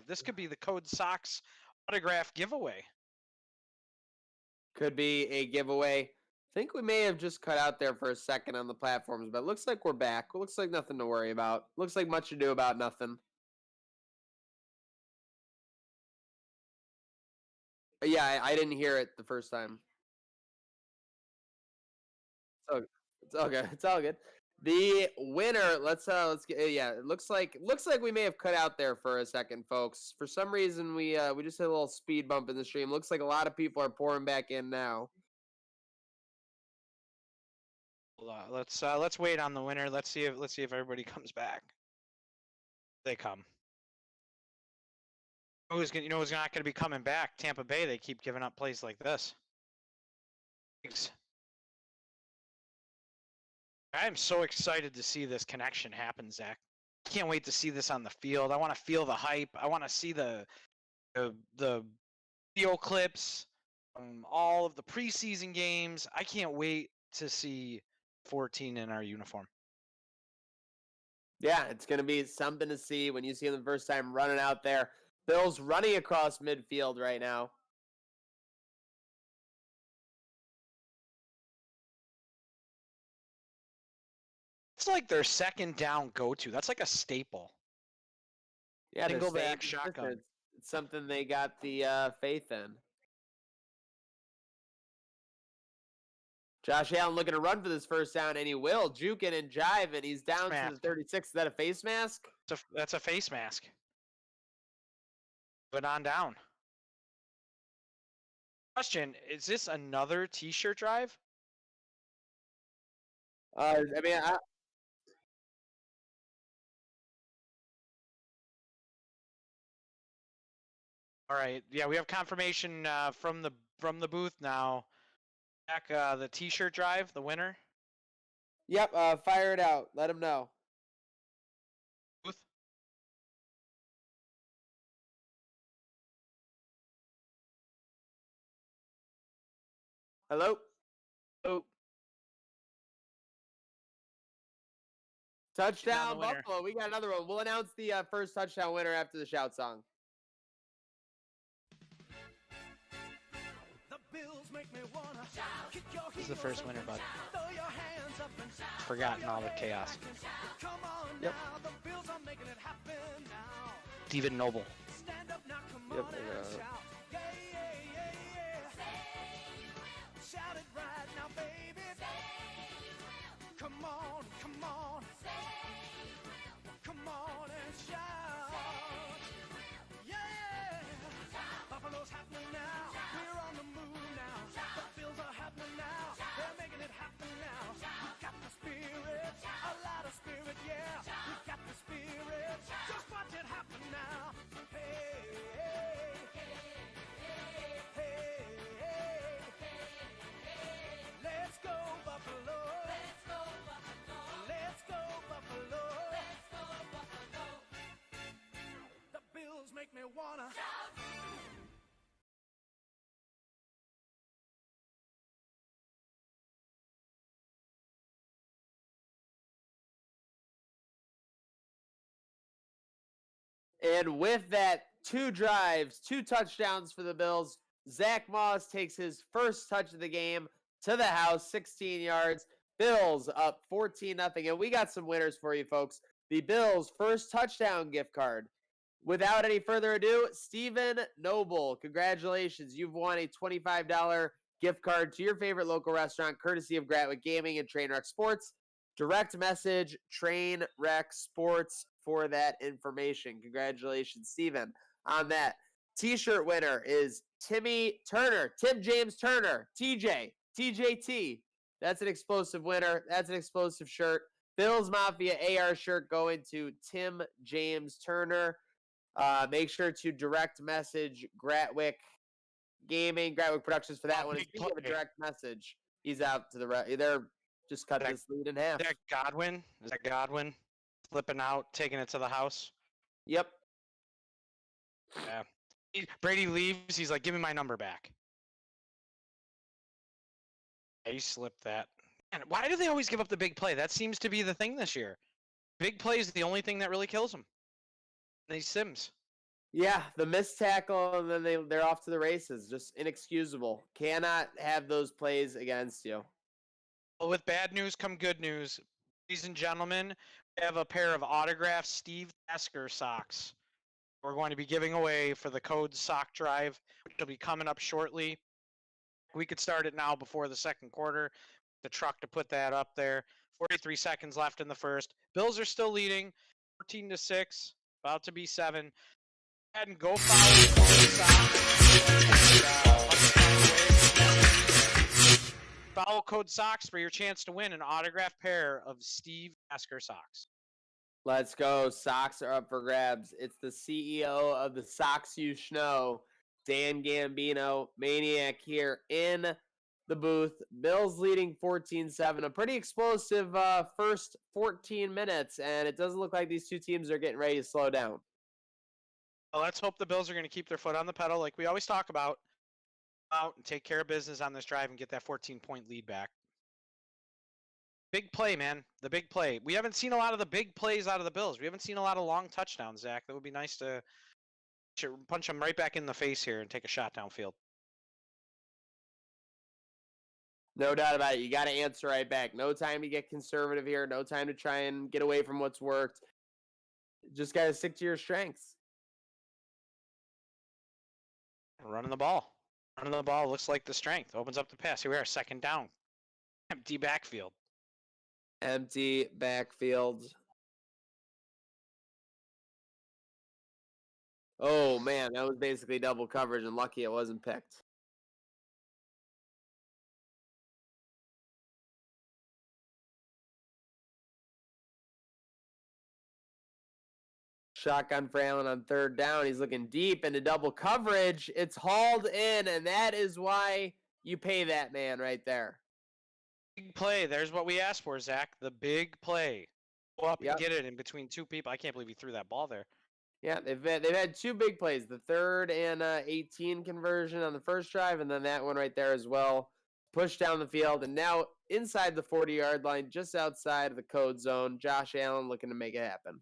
This could be the Code Sox autograph giveaway. Could be a giveaway. I think we may have just cut out there for a second on the platforms, but it looks like we're back. It looks like nothing to worry about. Looks like much ado about nothing. Yeah, I didn't hear it the first time. So it's all good. It's all good. The winner, let's get, yeah, it looks like we may have cut out there for a second, folks. For some reason we just hit a little speed bump in the stream. Looks like a lot of people are pouring back in now. Let's wait on the winner. Let's see if everybody comes back. They come. Who's not going to be coming back? Tampa Bay. They keep giving up plays like this. Thanks. I am so excited to see this connection happen, Zach. Can't wait to see this on the field. I want to feel the hype. I want to see the video clips, all of the preseason games. I can't wait to see 14 in our uniform. Yeah, it's going to be something to see when you see him the first time running out there. Bills running across midfield right now. It's like their second down go-to. That's like a staple. Yeah, single back shotgun. It's something they got the faith in. Josh Allen looking to run for this first down, and he will. Juking and jiving. He's down to the 36. Is that a face mask? That's a face mask. Put on down. Question, is this another T-shirt drive? I mean, all right. Yeah, we have confirmation from the booth now. Back the T-shirt drive, the winner. Yep. Fire it out. Let him know. Booth. Hello. Oh. Touchdown, Buffalo. We got another one. We'll announce the first touchdown winner after the shout song. This is the first winner, bud. Forgotten all the chaos. Yep. Steven Noble. Yep. Come on and shout. Yeah. Buffalo's happening now. We're on the move now. The Bills are happening now. They're making it happen now. We got the spirit, a lot of spirit, yeah. We got the spirit. Just watch it happen now. Hey, hey, hey, hey, hey. Let's go Buffalo. Let's go Buffalo. Let's go Buffalo. Let's go Buffalo. The Bills make me wanna shout. And with that, 2 drives, 2 touchdowns for the Bills. Zach Moss takes his first touch of the game to the house, 16 yards. Bills up 14-0. And we got some winners for you, folks. The Bills' first touchdown gift card. Without any further ado, Steven Noble, congratulations. You've won a $25 gift card to your favorite local restaurant, courtesy of Gratwick Gaming and Trainwreck Sports. Direct message Trainwreck Sports for that information. Congratulations, Steven, on that. T-shirt winner is Timmy Turner, Tim James Turner, TJT. That's an explosive winner. That's an explosive shirt. Bills Mafia AR shirt going to Tim James Turner. Make sure to direct message Gratwick Gaming, Gratwick Productions for that one. If you have a direct message, he's out to the right. They're just cut this lead in half. Is that Godwin? Flipping out, taking it to the house? Yep. Yeah. Brady leaves. He's like, give me my number back. Yeah, he slipped that. Man, why do they always give up the big play? That seems to be the thing this year. Big play is the only thing that really kills them. These Sims. Yeah, the missed tackle, and then they're off to the races. Just inexcusable. Cannot have those plays against you. Well, with bad news come good news. Ladies and gentlemen, we have a pair of autographed Steve Tasker socks we're going to be giving away for the code sock drive, which will be coming up shortly. We could start it now before the second quarter. The truck to put that up there. 43 seconds left in the first. Bills are still leading, 14-6, about to be 7. Go ahead and go follow Follow Code Socks for your chance to win an autographed pair of Steve Tasker socks. Let's go. Socks are up for grabs. It's the CEO of the Socks You Schno, Dan Gambino, Maniac here in the booth. Bills leading 14-7. A pretty explosive first 14 minutes, and it doesn't look like these two teams are getting ready to slow down. Well, let's hope the Bills are going to keep their foot on the pedal like we always talk about. Out and take care of business on this drive and get that 14-point lead back. Big play, man. The big play. We haven't seen a lot of the big plays out of the Bills. We haven't seen a lot of long touchdowns, Zach. That would be nice to punch them right back in the face here and take a shot downfield. No doubt about it. You got to answer right back. No time to get conservative here. No time to try and get away from what's worked. Just got to stick to your strengths. Running the ball. Running the ball looks like the strength. Opens up the pass. Here we are, second down. Empty backfield. Empty backfield. Oh, man, that was basically double coverage, and lucky it wasn't picked. Shotgun for Allen on third down. He's looking deep into double coverage. It's hauled in, and that is why you pay that man right there. Big play. There's what we asked for, Zach. The big play. Go up and get it in between two people. I can't believe he threw that ball there. Yeah, they've had two big plays, the 3rd and 18 conversion on the first drive, and then that one right there as well. Push down the field, and now inside the 40-yard line, just outside of the code zone, Josh Allen looking to make it happen.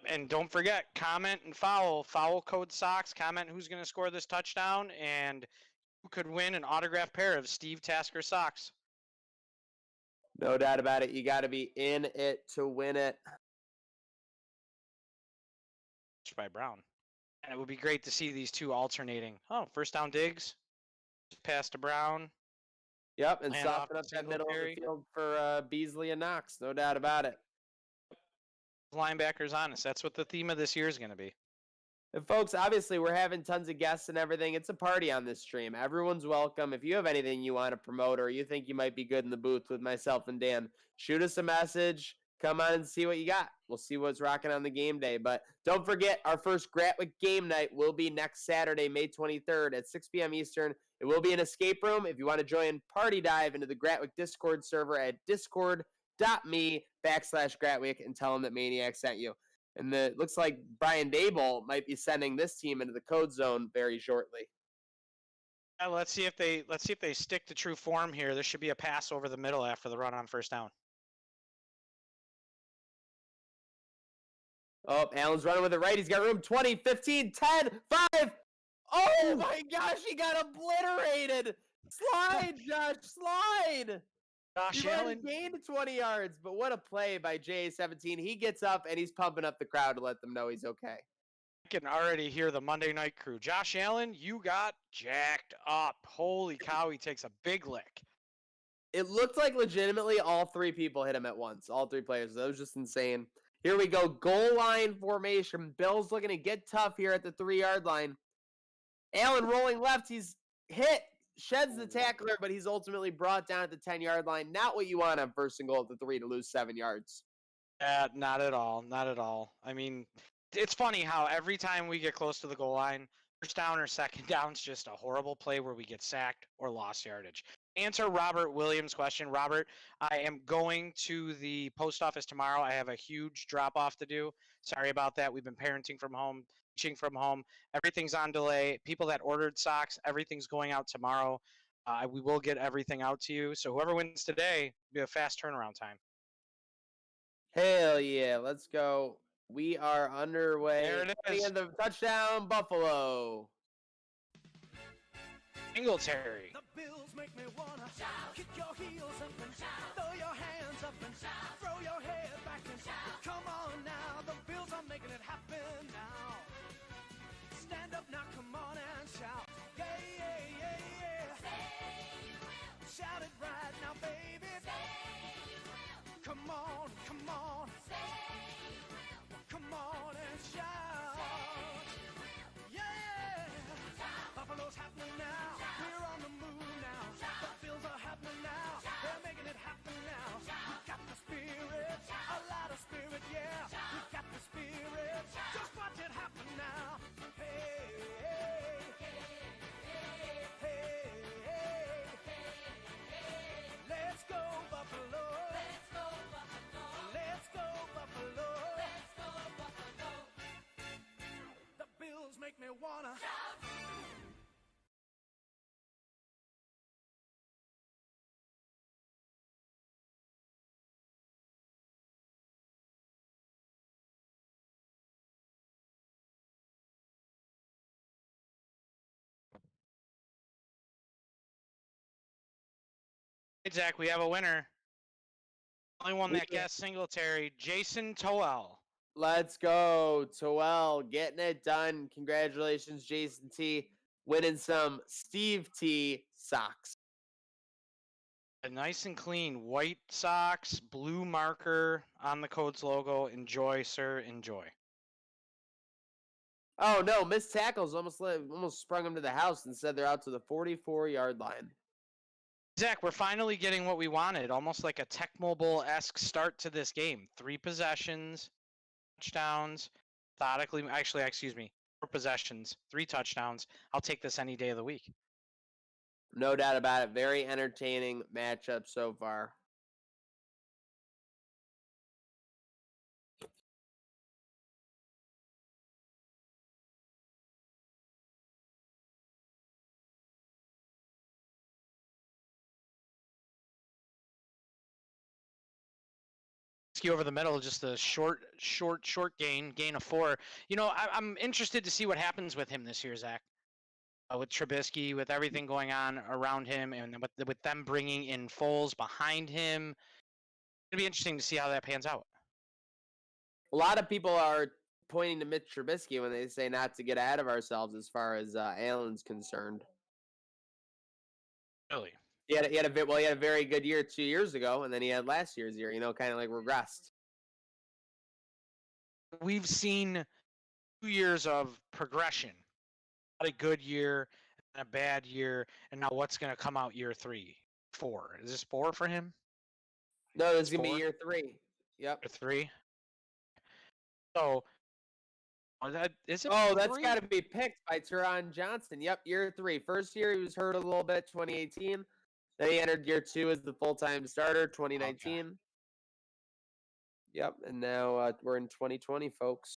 And don't forget, comment and foul Code Socks. Comment who's going to score this touchdown, and who could win an autographed pair of Steve Tasker socks. No doubt about it. You got to be in it to win it. By Brown. And it would be great to see these two alternating. Oh, first down Diggs. Pass to Brown. Yep, and soften up that middle of the field for Beasley and Knox. No doubt about it. Linebackers honest. That's what the theme of this year is going to be. And folks, obviously we're having tons of guests and everything. It's a party on this stream. Everyone's welcome. If you have anything you want to promote or you think you might be good in the booth with myself and Dan, shoot us a message. Come on and see what you got. We'll see what's rocking on the game day. But don't forget, our first Gratwick game night will be next Saturday, May 23rd at 6 p.m. Eastern. It will be an escape room. If you want to join, party dive into the Gratwick Discord server at discord.me/Gratwick and tell them that Maniac sent you. And it looks like Brian Dable might be sending this team into the code zone very shortly. Let's see if they stick to true form here. There should be a pass over the middle after the run on first down. Oh, Allen's running with it right. He's got room. 20, 15, 10, 5. Oh, my gosh, he got obliterated. Slide, Josh, slide. Josh Allen gained 20 yards, but what a play by JA-17. He gets up, and he's pumping up the crowd to let them know he's okay. I can already hear the Monday night crew. Josh Allen, you got jacked up. Holy cow, he takes a big lick. It looked like legitimately all 3 people hit him at once, all 3 players. That was just insane. Here we go, goal line formation. Bill's looking to get tough here at the 3-yard line. Allen rolling left. He's hit, sheds the tackler, but he's ultimately brought down at the 10-yard line. Not what you want on first and goal at the 3 to lose 7 yards. Not at all. Not at all. I mean, it's funny how every time we get close to the goal line, first down or second down is just a horrible play where we get sacked or lost yardage. Answer Robert Williams' question. Robert, I am going to the post office tomorrow. I have a huge drop-off to do. Sorry about that. We've been parenting from home, teaching from home. Everything's on delay. People that ordered socks, everything's going out tomorrow. We will get everything out to you. So whoever wins today, it'll be a fast turnaround time. Hell yeah, let's go. We are underway. There it is. And the touchdown, Buffalo. Singletary. The Bills make me wanna kick your heels up and throw your hands up and throw your head back and come on now. The Bills are making it happen now. Stand up now, come on and shout. Yeah, yeah, yeah, yeah. Say you will. Shout it right now, baby. Say you will. Come on, come on. Say you will. Come on and shout. Say you will. Yeah. Buffalo's happening now. We're on the move now. The Bills are happening now. They're making it happen now. We got the spirit, a lot of spirit, yeah. We got the spirit. Just watch it happen now. Hey, hey, hey, hey, hey. Let's go Buffalo. Let's go Buffalo. Let's go Buffalo. Let's go Buffalo. The Bills make me wanna shout. Hey, Zach, we have a winner. Only one that We- guessed Singletary, Jason Toel. Let's go. Toel getting it done. Congratulations, Jason T. Winning some Steve T socks. A nice and clean white socks, blue marker on the Codes logo. Enjoy, sir. Enjoy. Oh no, missed tackles almost sprung them to the house and said they're out to the 44-yard line. Zach, we're finally getting what we wanted. Almost like a Tech Mobile-esque start to this game. 3 possessions, touchdowns, methodically. Actually, excuse me. 4 possessions, 3 touchdowns. I'll take this any day of the week. No doubt about it. Very entertaining matchup so far. Over the middle, just a short gain of 4. You know, I'm interested to see what happens with him this year, Zach. With Trubisky, with everything going on around him, and with them bringing in Foles behind him, it'll be interesting to see how that pans out. A lot of people are pointing to Mitch Trubisky when they say not to get ahead of ourselves as far as Allen's concerned. Really? He had a very good year 2 years ago, and then he had last year's year. You know, kind of like regressed. We've seen 2 years of progression. A good year and a bad year, and now what's going to come out year 3, 4? Is this 4 for him? No, this is It's gonna be 4? year 3. Yep. Year 3. So, is it? Oh, that's 3? got to be picked by Teron Johnson. Yep, year 3. First year he was hurt a little bit, 2018. Then he entered year 2 as the full-time starter, 2019. Okay. Yep, and now we're in 2020, folks.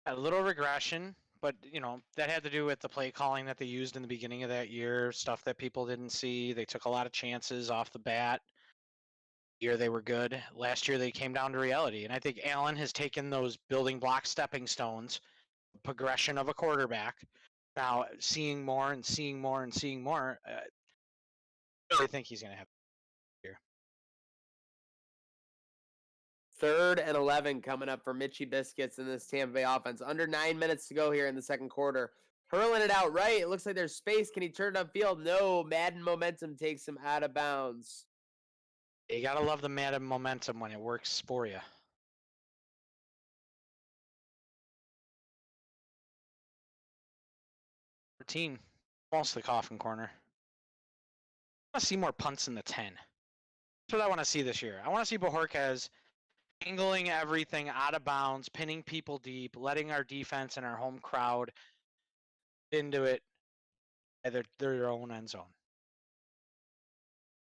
A little regression, but you know that had to do with the play calling that they used in the beginning of that year, stuff that people didn't see. They took a lot of chances off the bat. Year they were good. Last year they came down to reality, and I think Allen has taken those building block stepping stones, progression of a quarterback. Now seeing more and seeing more and seeing more. I really think he's going to have here. 3rd and 11 coming up for Mitchie Biscuits in this Tampa Bay offense. Under 9 minutes to go here in the second quarter. Hurling it out right. It looks like there's space. Can he turn it upfield? No. Madden momentum takes him out of bounds. You got to love the Madden momentum when it works for you. 14. Almost the coffin corner. I want to see more punts in the 10. That's what I want to see this year. I want to see Bojorquez angling everything out of bounds, pinning people deep, letting our defense and our home crowd into it at their own end zone.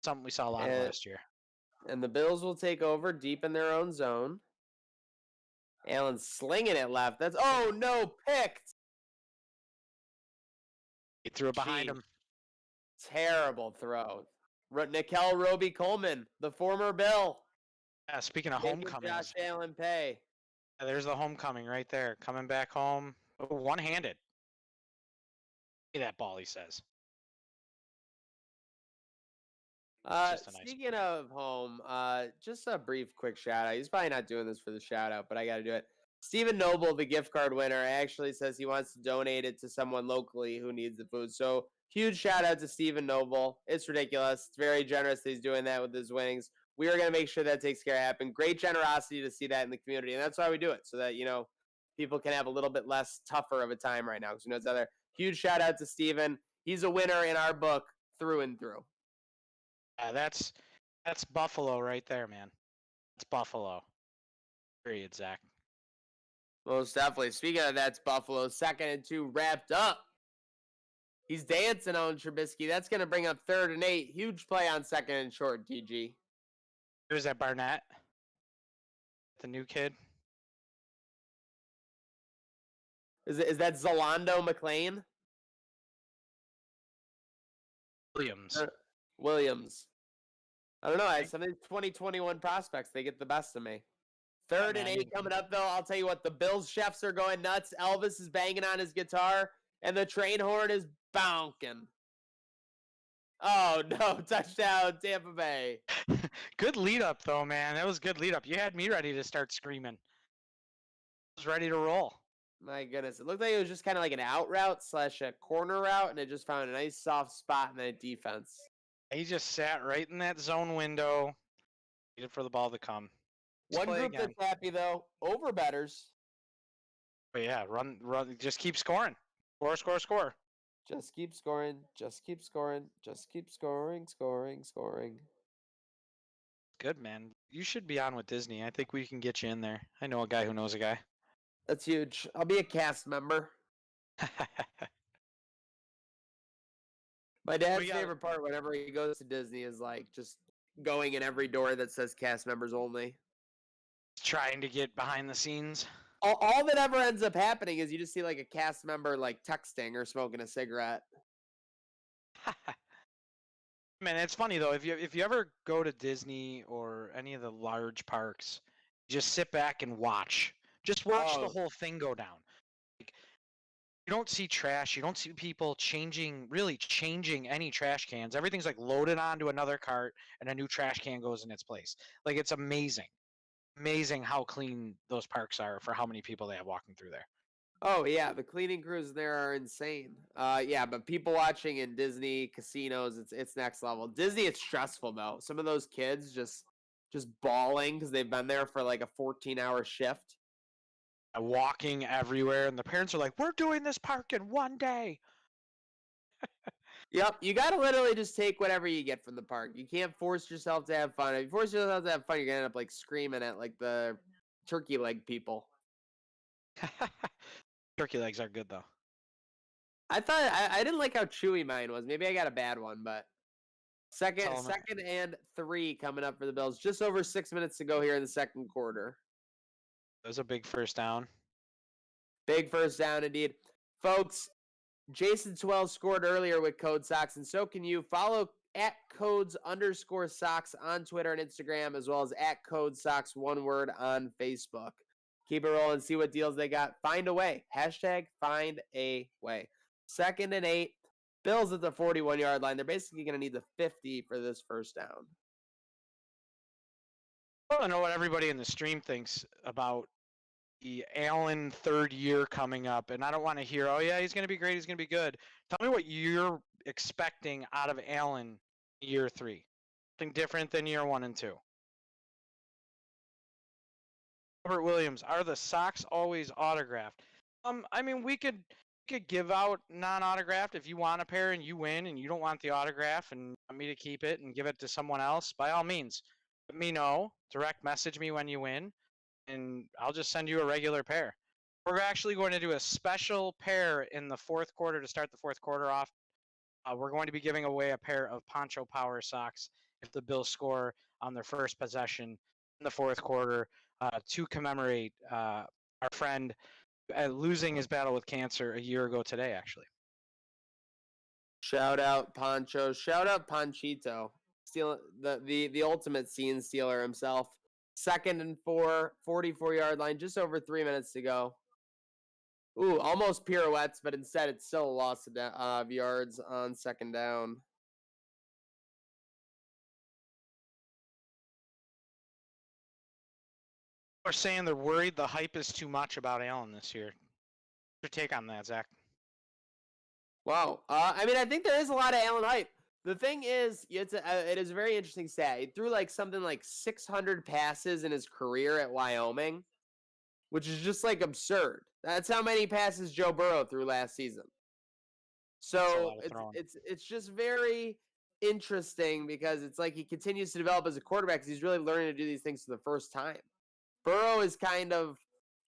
Something we saw a lot of last year. And the Bills will take over deep in their own zone. Allen slinging it left. That's no, picked. He threw it behind him. Terrible throw. Nickel Roby Coleman, the former Bill. Yeah, speaking of homecomings. Josh Allen pay. There's the homecoming right there, coming back home, one-handed. See that ball, he says. Just a nice Speaking of home, just a brief quick shout out. He's probably not doing this for the shout out, but I got to do it. Stephen Noble, the gift card winner, actually says he wants to donate it to someone locally who needs the food. So huge shout out to Stephen Noble. It's ridiculous. It's very generous that he's doing that with his winnings. We are going to make sure that takes care of happen. Great generosity to see that in the community, and that's why we do it, so that people can have a little bit less tougher of a time right now. Because it's other huge shout out to Stephen. He's a winner in our book through and through. That's Buffalo right there, man. It's Buffalo. Period, Zach. Most definitely. Speaking of that's Buffalo, 2nd and 2 wrapped up. He's dancing on Trubisky. That's going to bring up 3rd and 8. Huge play on 2nd and short, TG. Who's that, Barnett? The new kid? Is that Zalando McLean? Williams. Williams. I don't know. Some of these 2021 prospects, they get the best of me. 3rd and 8 coming up, though. I'll tell you what, the Bills chefs are going nuts. Elvis is banging on his guitar, and the train horn is bonking. Oh, no. Touchdown, Tampa Bay. Good lead up, though, man. That was good lead up. You had me ready to start screaming. I was ready to roll. My goodness. It looked like it was just kind of like an out route / a corner route, and it just found a nice soft spot in that defense. He just sat right in that zone window, waited for the ball to come. One group that's happy, though, over betters. But yeah, run, just keep scoring. Score. Just keep scoring. Just keep scoring. Just keep scoring. Good, man. You should be on with Disney. I think we can get you in there. I know a guy who knows a guy. That's huge. I'll be a cast member. My dad's favorite part whenever he goes to Disney is like just going in every door that says cast members only. Trying to get behind the scenes. All that ever ends up happening is you just see like a cast member like texting or smoking a cigarette. Man, it's funny though. If you ever go to Disney or any of the large parks, just sit back and watch. Just watch the whole thing go down. Like, you don't see trash. You don't see people changing any trash cans. Everything's like loaded onto another cart and a new trash can goes in its place. Like, it's amazing. Amazing how clean those parks are for how many people they have walking through there. Oh yeah, the cleaning crews there are insane. Yeah, but people watching in Disney casinos, it's next level. Disney, it's stressful though. Some of those kids just bawling because they've been there for like a 14-hour shift. Walking everywhere, and the parents are like, "We're doing this park in one day." Yep, you gotta literally just take whatever you get from the park. You can't force yourself to have fun. If you force yourself to have fun, you're gonna end up like screaming at like the turkey leg people. Turkey legs are good though. I thought I didn't like how chewy mine was. Maybe I got a bad one, but second and 3 coming up for the Bills. Just over 6 minutes to go here in the second quarter. That was a big first down. Big first down indeed. Folks, Jason Swell scored earlier with Code Sox, and so can you. Follow at codes_socks on Twitter and Instagram, as well as at Code Sox, one word, on Facebook. Keep it rolling, see what deals they got. Find a way. Hashtag find a way. 2nd and 8. Bills at the 41-yard line. They're basically going to need the 50 for this first down. I don't know what everybody in the stream thinks about the Allen 3rd year coming up, and I don't want to hear, "Oh yeah, he's going to be great, he's going to be good." Tell me what you're expecting out of Allen year 3. Something different than year 1 and 2. Robert Williams, are the socks always autographed? I mean, we could give out non-autographed if you want a pair and you win and you don't want the autograph and want me to keep it and give it to someone else. By all means, let me know. Direct message me when you win, and I'll just send you a regular pair. We're actually going to do a special pair in the 4th quarter to start the 4th quarter off. We're going to be giving away a pair of Poncho Power socks if the Bills score on their first possession in the 4th quarter to commemorate our friend losing his battle with cancer a year ago today, actually. Shout out Poncho. Shout out Ponchito. The ultimate scene stealer himself. 2nd and 4, 44-yard line, just over 3 minutes to go. Ooh, almost pirouettes, but instead it's still a loss of yards on 2nd down. Are saying they're worried the hype is too much about Allen this year. What's your take on that, Zach? Wow. I mean, I think there is a lot of Allen hype. The thing is, it is a very interesting stat. He threw something like 600 passes in his career at Wyoming, which is just absurd. That's how many passes Joe Burrow threw last season. So it's just very interesting because it's he continues to develop as a quarterback because he's really learning to do these things for the first time. Burrow is kind of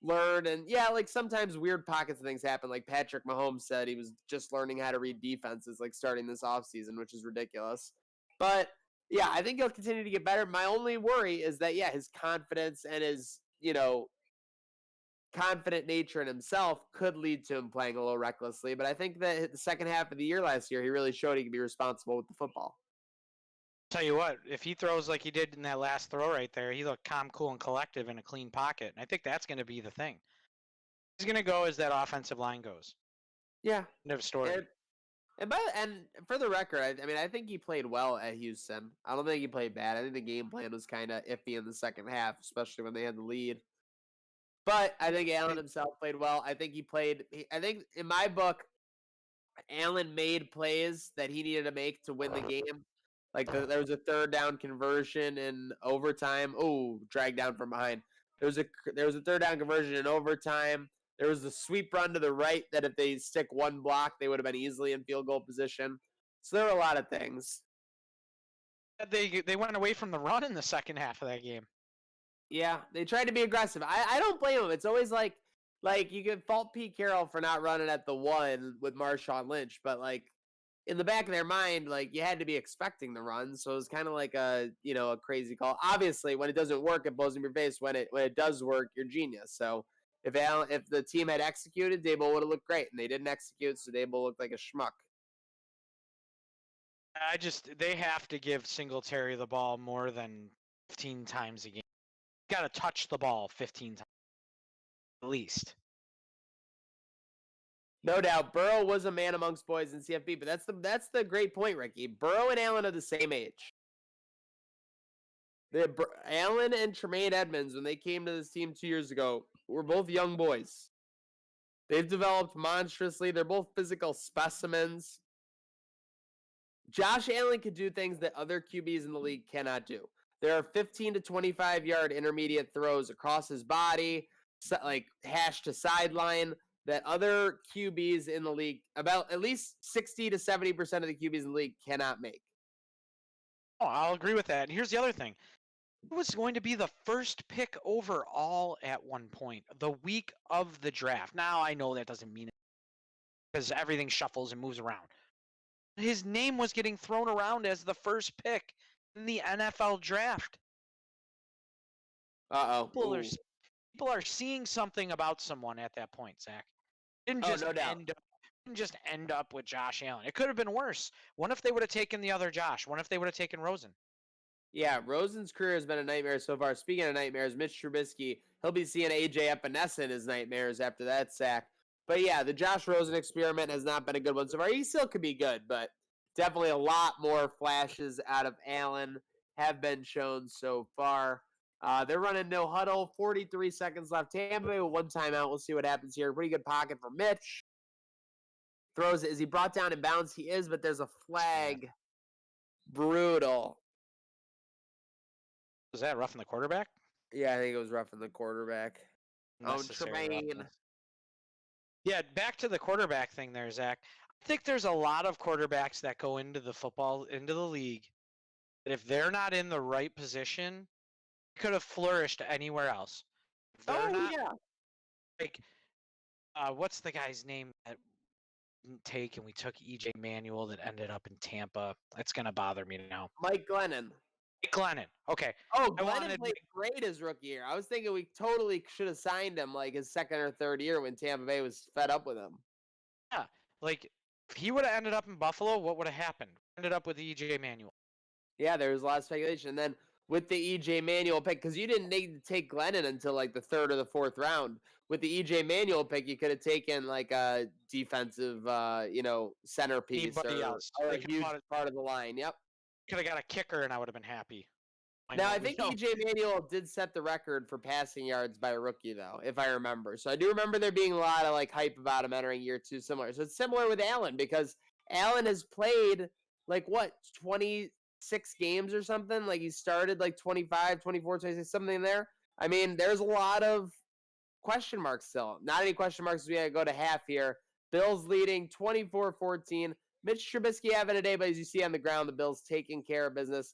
learned, and sometimes weird pockets of things happen. Like Patrick Mahomes said, he was just learning how to read defenses starting this offseason, which is ridiculous. But yeah, I think he'll continue to get better. My only worry is that his confidence and his confident nature in himself could lead to him playing a little recklessly. But I think that the second half of the year last year, he really showed he could be responsible with the football. Tell you what, if he throws like he did in that last throw right there, he looked calm, cool, and collective in a clean pocket. And I think that's going to be the thing. He's going to go as that offensive line goes. Yeah. End of story. And for the record, I think he played well at Houston. I don't think he played bad. I think the game plan was kind of iffy in the second half, especially when they had the lead. But I think Allen himself played well. I think I think in my book, Allen made plays that he needed to make to win the game. There was a 3rd down conversion in overtime. Oh, dragged down from behind. There was a 3rd down conversion in overtime. There was a sweep run to the right that if they stick one block, they would have been easily in field goal position. So there were a lot of things. They went away from the run in the second half of that game. Yeah, they tried to be aggressive. I don't blame them. It's always like you can fault Pete Carroll for not running at the 1 with Marshawn Lynch, but in the back of their mind, you had to be expecting the run. So it was kind of a crazy call. Obviously, when it doesn't work, it blows in your face. When it does work, you're genius. So if the team had executed, Daboll would have looked great, and they didn't execute, so Daboll looked like a schmuck. They have to give Singletary the ball more than 15 times a game. Got to touch the ball 15 times at least. No doubt, Burrow was a man amongst boys in CFB, but that's the great point, Ricky. Burrow and Allen are the same age. Allen and Tremaine Edmonds, when they came to this team 2 years ago, were both young boys. They've developed monstrously. They're both physical specimens. Josh Allen could do things that other QBs in the league cannot do. There are 15 to 25-yard intermediate throws across his body, hash to sideline, that other QBs in the league, about at least 60 to 70% of the QBs in the league cannot make. Oh, I'll agree with that. And here's the other thing. He was going to be the first pick overall at one point, the week of the draft. Now, I know that doesn't mean it because everything shuffles and moves around. His name was getting thrown around as the first pick in the NFL draft. Uh-oh. People are seeing something about someone at that point, Zach. Didn't just end up with Josh Allen. It could have been worse. What if they would have taken the other Josh? What if they would have taken Rosen? Yeah, Rosen's career has been a nightmare so far. Speaking of nightmares, Mitch Trubisky, he'll be seeing AJ Epinesa in his nightmares after that sack. But yeah, the Josh Rosen experiment has not been a good one so far. He still could be good, but definitely a lot more flashes out of Allen have been shown so far. They're running no huddle, 43 seconds left. Tampa Bay with 1 timeout. We'll see what happens here. Pretty good pocket for Mitch. Throws it. Is he brought down in bounds? He is, but there's a flag. Brutal. Was that roughing the quarterback? Yeah, I think it was roughing the quarterback. Tremaine. Yeah, back to the quarterback thing there, Zach. I think there's a lot of quarterbacks that go into the league, that if they're not in the right position, could have flourished anywhere else. Yeah. What's the guy's name that didn't take and we took EJ Manuel that ended up in Tampa? That's gonna bother me now. Mike Glennon. Okay. Oh, Glennon played great his rookie year. I was thinking we totally should have signed him his second or third year when Tampa Bay was fed up with him. Yeah, if he would have ended up in Buffalo, what would have happened? Ended up with EJ Manuel. Yeah, there was a lot of speculation. And then with the EJ Manuel pick, because you didn't need to take Glennon until like the 3rd or the 4th round. With the EJ Manuel pick, you could have taken like a defensive, centerpiece Anybody or, else? or They a could huge part of the line. Yep. have got a kicker, and I would have been happy. Now, I think EJ Manuel did set the record for passing yards by a rookie, though, if I remember. So I do remember there being a lot of like hype about him entering year 2 similar. So it's similar with Allen, because Allen has played like 26 games or something. Like he started like 25, 24, 26, something there. I mean, there's a lot of question marks still. Not any question marks as we gotta go to half here. Bills leading 24-14. Mitch Trubisky having a day, but as you see on the ground, the Bills taking care of business.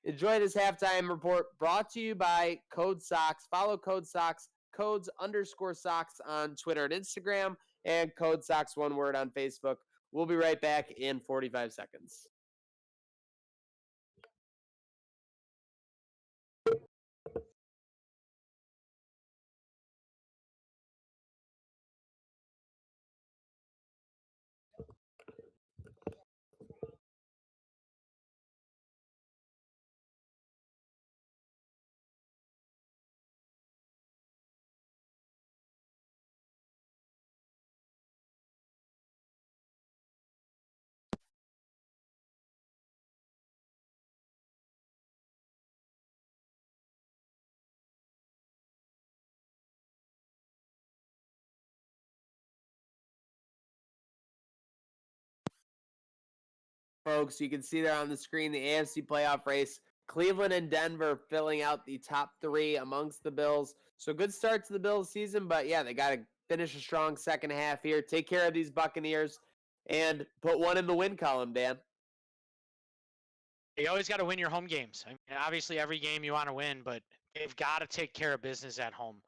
Enjoy this halftime report brought to you by Code Sox. Follow Code Sox, codes_socks on Twitter and Instagram, and Code Sox, one word, on Facebook. We'll be right back in 45 seconds. Folks, you can see there on the screen the AFC playoff race. Cleveland and Denver filling out the top 3 amongst the Bills. So good start to the Bills season, but yeah, they got to finish a strong second half here. Take care of these Buccaneers and put one in the win column, Dan. You always got to win your home games. I mean, obviously, every game you want to win, but they've got to take care of business at home.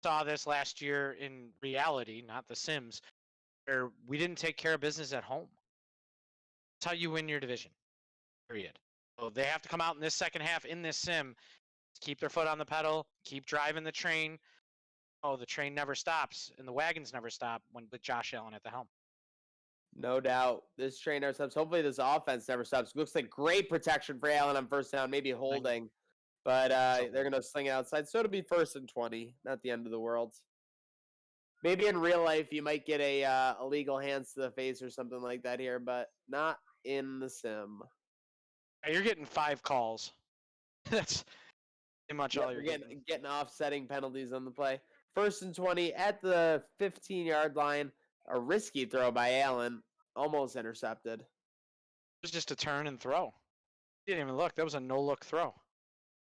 Saw this last year in reality, not the Sims, where we didn't take care of business at home. That's how you win your division, period. So they have to come out in this second half in this sim, keep their foot on the pedal, keep driving the train. Oh, the train never stops, and the wagons never stop with Josh Allen at the helm. No doubt. This train never stops. Hopefully this offense never stops. Looks like great protection for Allen on first down, maybe holding. But they're going to sling it outside. So it'll be 1st and 20. Not the end of the world. Maybe in real life you might get a illegal hands to the face or something like that here, but not in the sim. You're getting 5 calls. That's pretty much all you're getting. Getting offsetting penalties on the play. 1st and 20 at the 15-yard line. A risky throw by Allen. Almost intercepted. It was just a turn and throw. He didn't even look. That was a no-look throw.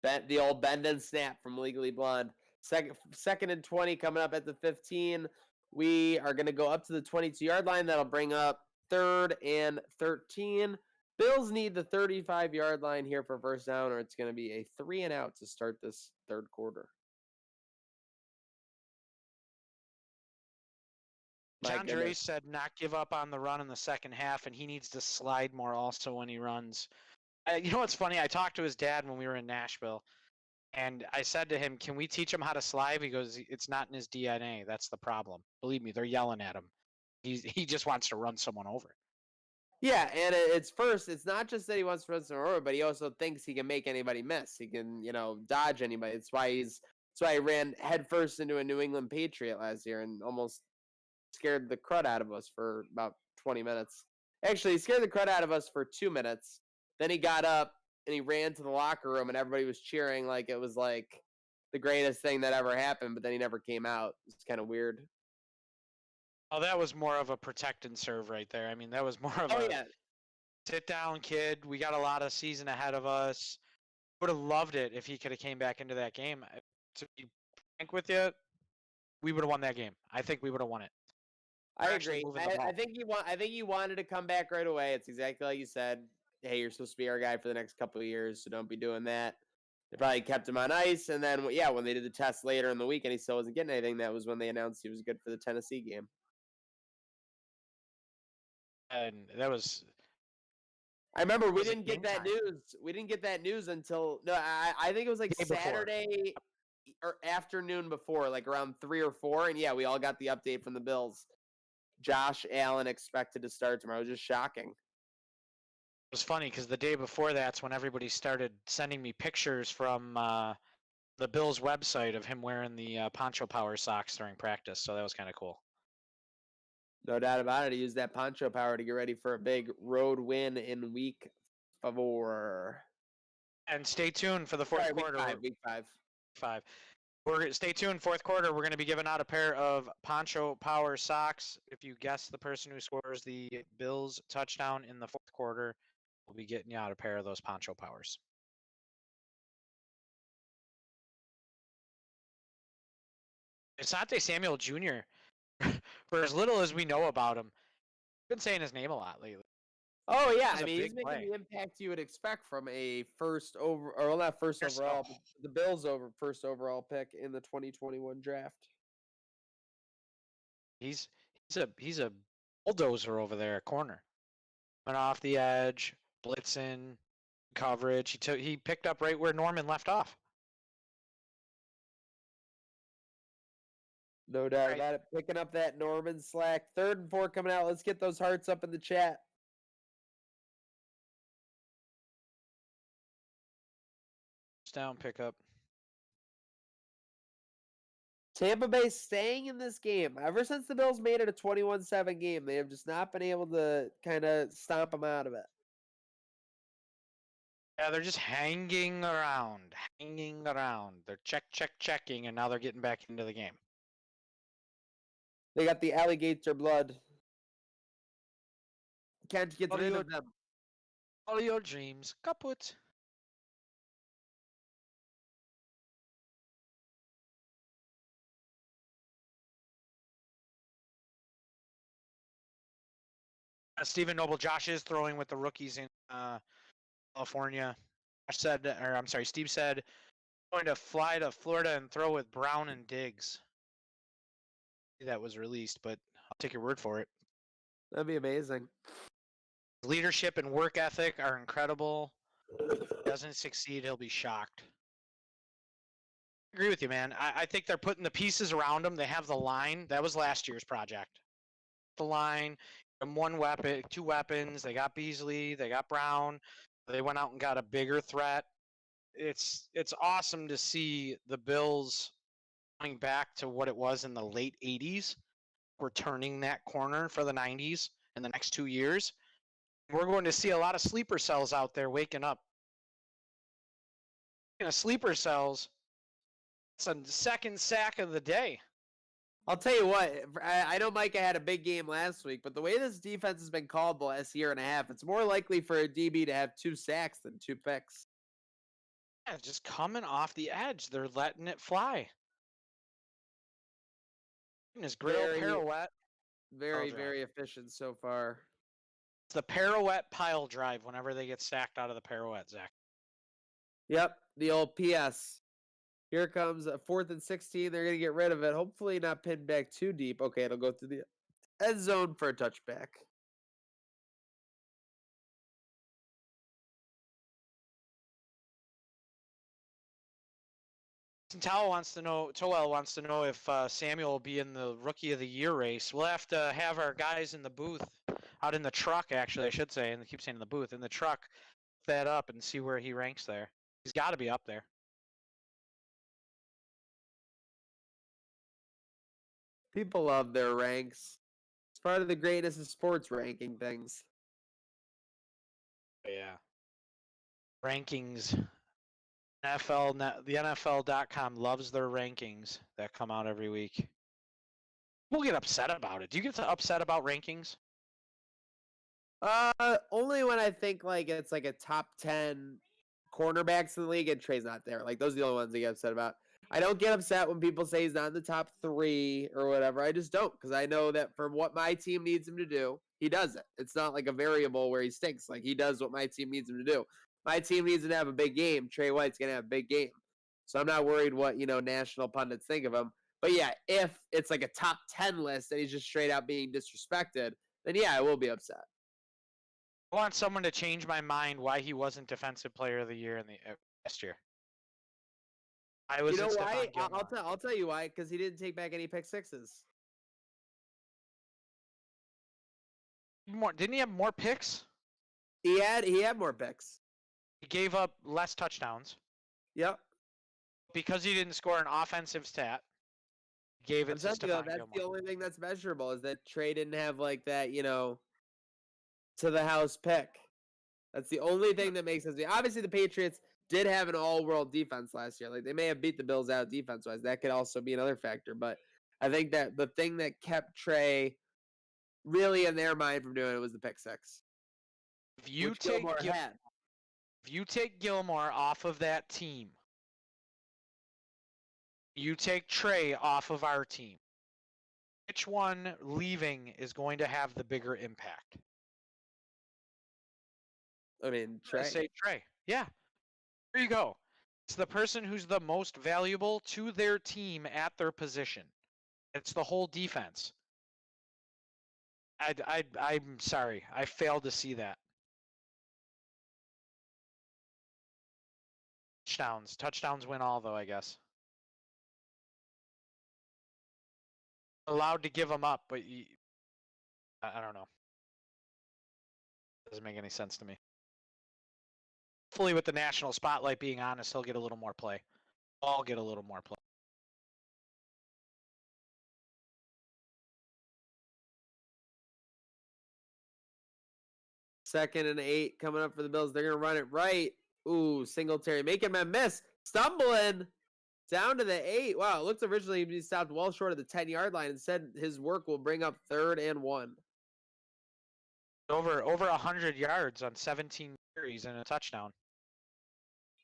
The old bend and snap from Legally Blonde. Second and 20 coming up at the 15. We are going to go up to the 22-yard line. That'll bring up 3rd and 13. Bills need the 35-yard line here for first down, or it's going to be a 3 and out to start this 3rd quarter. John Dray said not give up on the run in the second half, and he needs to slide more also when he runs. You know what's funny? I talked to his dad when we were in Nashville, and I said to him, can we teach him how to slide? He goes, it's not in his DNA. That's the problem. Believe me, they're yelling at him. He just wants to run someone over. Yeah, and it's not just that he wants to run someone over, but he also thinks he can make anybody miss. He can, dodge anybody. That's why he ran headfirst into a New England Patriot last year and almost scared the crud out of us for about 20 minutes. Actually, he scared the crud out of us for 2 minutes. Then he got up and he ran to the locker room and everybody was cheering like it was like the greatest thing that ever happened, but then he never came out. It's kind of weird. Oh, that was more of a protect and serve right there. I mean, that was more of sit down, kid. We got a lot of season ahead of us. Would have loved it if he could have came back into that game. To be frank with you, we would have won that game. I think we would have won it. I agree. I think he wanted to come back right away. It's exactly like you said. Hey, you're supposed to be our guy for the next couple of years, so don't be doing that. They probably kept him on ice, and then when they did the test later in the week and he still wasn't getting anything, that was when they announced he was good for the Tennessee game. And that was. I remember we didn't get that news. We didn't get that news until I think it was like Saturday or afternoon before, like around 3 or 4, and we all got the update from the Bills. Josh Allen expected to start tomorrow. It was just shocking. was funny because the day before that's when everybody started sending me pictures from the Bills website of him wearing the Poncho Power socks during practice. So that was kind of cool. No doubt about it. He used that poncho power to get ready for a big road win in week 4. And stay tuned for the fourth Sorry, quarter. Week 5. 5. Stay tuned. Fourth quarter, we're going to be giving out a pair of Poncho Power socks. If you guess the person who scores the Bills touchdown in the fourth quarter, we'll be getting you out a pair of those Poncho Powers. Asante Samuel Jr., for as little as we know about him, I've been saying his name a lot lately. Oh yeah, That's I a mean he's big making play. the impact you would expect from a first overall, but the Bills first overall pick in the 2021 draft. He's a bulldozer over there at corner. Went off the edge, blitzing, coverage. He picked up right where Norman left off. No doubt about it. Picking up that Norman slack. 3rd and 4 coming out. Let's get those hearts up in the chat. Down pickup. Tampa Bay staying in this game. Ever since the Bills made it a 21-7 game, they have just not been able to kind of stomp them out of it. Yeah, they're just hanging around. They're checking, and now they're getting back into the game. They got the alligator blood. Can't get rid of them. All your dreams kaput. Stephen Noble, Josh is throwing with the rookies in California. Steve said, going to fly to Florida and throw with Brown and Diggs. That was released, but I'll take your word for it. That'd be amazing. Leadership and work ethic are incredible. If he doesn't succeed, he'll be shocked. I agree with you, man. I think they're putting the pieces around him. They have the line. That was last year's project. The line, and 2 weapons. They got Beasley. They got Brown. They went out and got a bigger threat. It's awesome to see the Bills coming back to what it was in the late 80s. We're turning that corner for the 90s in the next 2 years. We're going to see a lot of sleeper cells out there waking up. Sleeper cells, it's a second sack of the day. I'll tell you what, I know Micah had a big game last week, but the way this defense has been called the last year and a half, it's more likely for a DB to have 2 sacks than 2 picks. Yeah, just coming off the edge. They're letting it fly. His griddle pirouette. Very efficient so far. It's the pirouette pile drive whenever they get sacked out of the pirouette, Zach. Yep, the old PS. Here comes a 4th and 16. They're going to get rid of it. Hopefully not pinned back too deep. Okay, it'll go through the end zone for a touchback. Toel wants to know if Samuel will be in the Rookie of the Year race. We'll have to have our guys in the booth, out in the truck, actually, I should say, and I keep saying in the booth, in the truck, that up and see where he ranks there. He's got to be up there. People love their ranks. It's part of the greatness of sports ranking things. Yeah. Rankings. The NFL.com loves their rankings that come out every week. People get upset about it. Do you get upset about rankings? Only when I think like it's like a top 10 cornerbacks in the league and Trey's not there. Like those are the only ones I get upset about. I don't get upset when people say he's not in the top 3 or whatever. I just don't, because I know that for what my team needs him to do, he does it. It's not like a variable where he stinks. Like he does what my team needs him to do. My team needs him to have a big game. Trey White's gonna have a big game. So I'm not worried what, national pundits think of him. But yeah, if it's like a top 10 list and he's just straight out being disrespected, then yeah, I will be upset. I want someone to change my mind why he wasn't Defensive Player of the Year in the last year. You know why? I'll tell you why. Because he didn't take back any pick sixes. Didn't he have more picks? He had more picks. He gave up less touchdowns. Yep. Because he didn't score an offensive stat, gave it to That's Stephon the Gilmore. only thing that's measurable is that Trey didn't have like that, to the house pick. That's the only thing that makes sense. Obviously, the Patriots did have an all-world defense last year. Like they may have beat the Bills out defense-wise. That could also be another factor. But I think that the thing that kept Trey really in their mind from doing it was the pick six. If you take Gilmore off of that team, you take Trey off of our team. Which one leaving is going to have the bigger impact? I mean, Trey. I say Trey. Yeah. There you go. It's the person who's the most valuable to their team at their position. It's the whole defense. I'm sorry. I failed to see that. Touchdowns win all, though, I guess. Allowed to give them up, but I don't know. Doesn't make any sense to me. Hopefully, with the national spotlight being on us, he'll get a little more play. I'll get a little more play. Second and 8 coming up for the Bills. They're going to run it right. Ooh, Singletary making him miss. Stumbling down to the 8. Wow, it looks originally he stopped well short of the 10-yard line. Instead, his work will bring up 3rd and 1. Over 100 yards on 17 carries and a touchdown.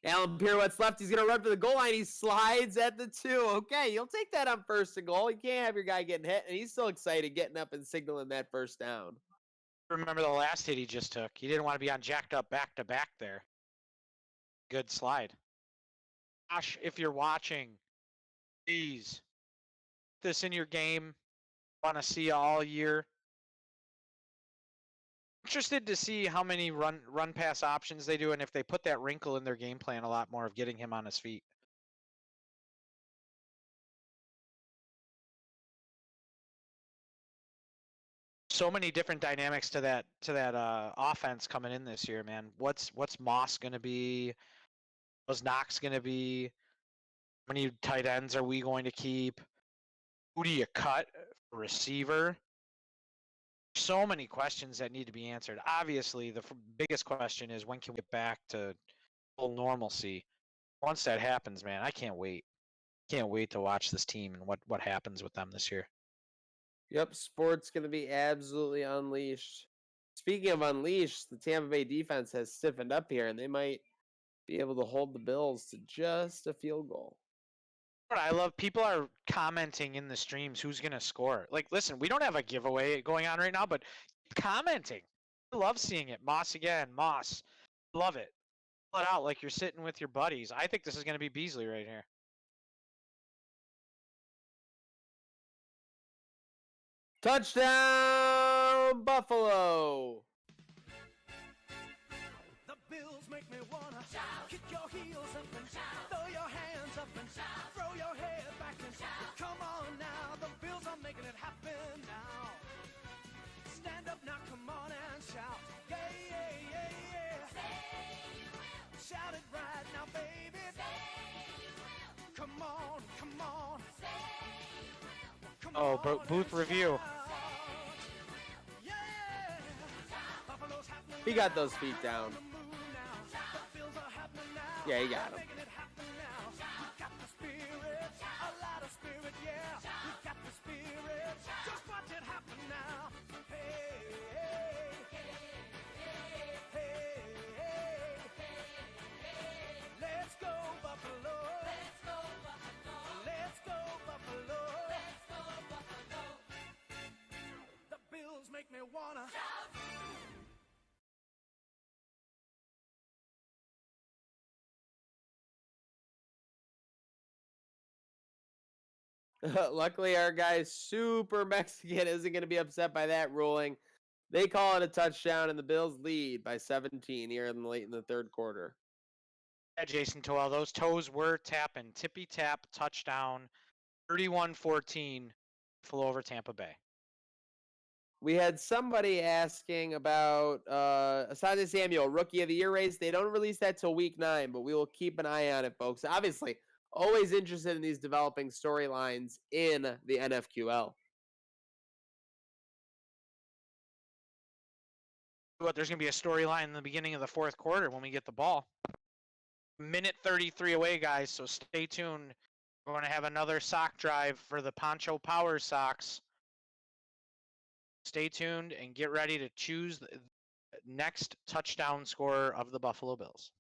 Allen pirouettes left. He's going to run for the goal line. He slides at the 2. Okay, you'll take that on 1st and goal. You can't have your guy getting hit, and he's still excited getting up and signaling that 1st down. Remember the last hit he just took. He didn't want to be on jacked up back-to-back there. Good slide. Josh, if you're watching, please put this in your game. Want to see you all year. Interested to see how many run pass options they do and if they put that wrinkle in their game plan a lot more of getting him on his feet. So many different dynamics to that offense coming in this year, man. What's Moss going to be? What's Knox going to be? How many tight ends are we going to keep? Who do you cut for receiver? So many questions that need to be answered. Obviously, the biggest question is when can we get back to full normalcy? Once that happens, man, I can't wait. Can't wait to watch this team and what happens with them this year. Yep, sports going to be absolutely unleashed. Speaking of unleashed, the Tampa Bay defense has stiffened up here, and they might be able to hold the Bills to just a field goal. What I love, people are commenting in the streams who's going to score. Like, listen, we don't have a giveaway going on right now, but commenting. I love seeing it. Moss again, Moss. Love it. Pull it out like you're sitting with your buddies. I think this is going to be Beasley right here. Touchdown, Buffalo. The Bills make me wanna shout. Kick your heels up and shout. Throw your hands up and shout. Throw your head back and shout. Come on now, the Bills are making it happen now. Stand up now, come on and shout. Yeah, yeah, yeah, yeah. Say you will. Shout it right now, baby. Say you will. Come on, come on. Say you will. Come on Booth review. Yeah. Buffalo's happening. He got those feet down. Yeah, he got him. Let's go Buffalo. Let's go Buffalo. Let's go Buffalo. Let's go Buffalo. The Bills make me wanna shout. Luckily, our guy, Super Mexican, isn't going to be upset by that ruling. They call it a touchdown, and the Bills lead by 17 here late in the 3rd quarter. Yeah, Jason Toel, those toes were tapping. Tippy-tap, touchdown, 31-14, Buffalo over Tampa Bay. We had somebody asking about Asante Samuel, Rookie of the Year race. They don't release that till week 9, but we will keep an eye on it, folks. Obviously, always interested in these developing storylines in the NFQL. What, there's going to be a storyline in the beginning of the fourth quarter when we get the ball. Minute 33 away, guys, so stay tuned. We're going to have another sock drive for the Poncho Power Sox. Stay tuned and get ready to choose the next touchdown scorer of the Buffalo Bills.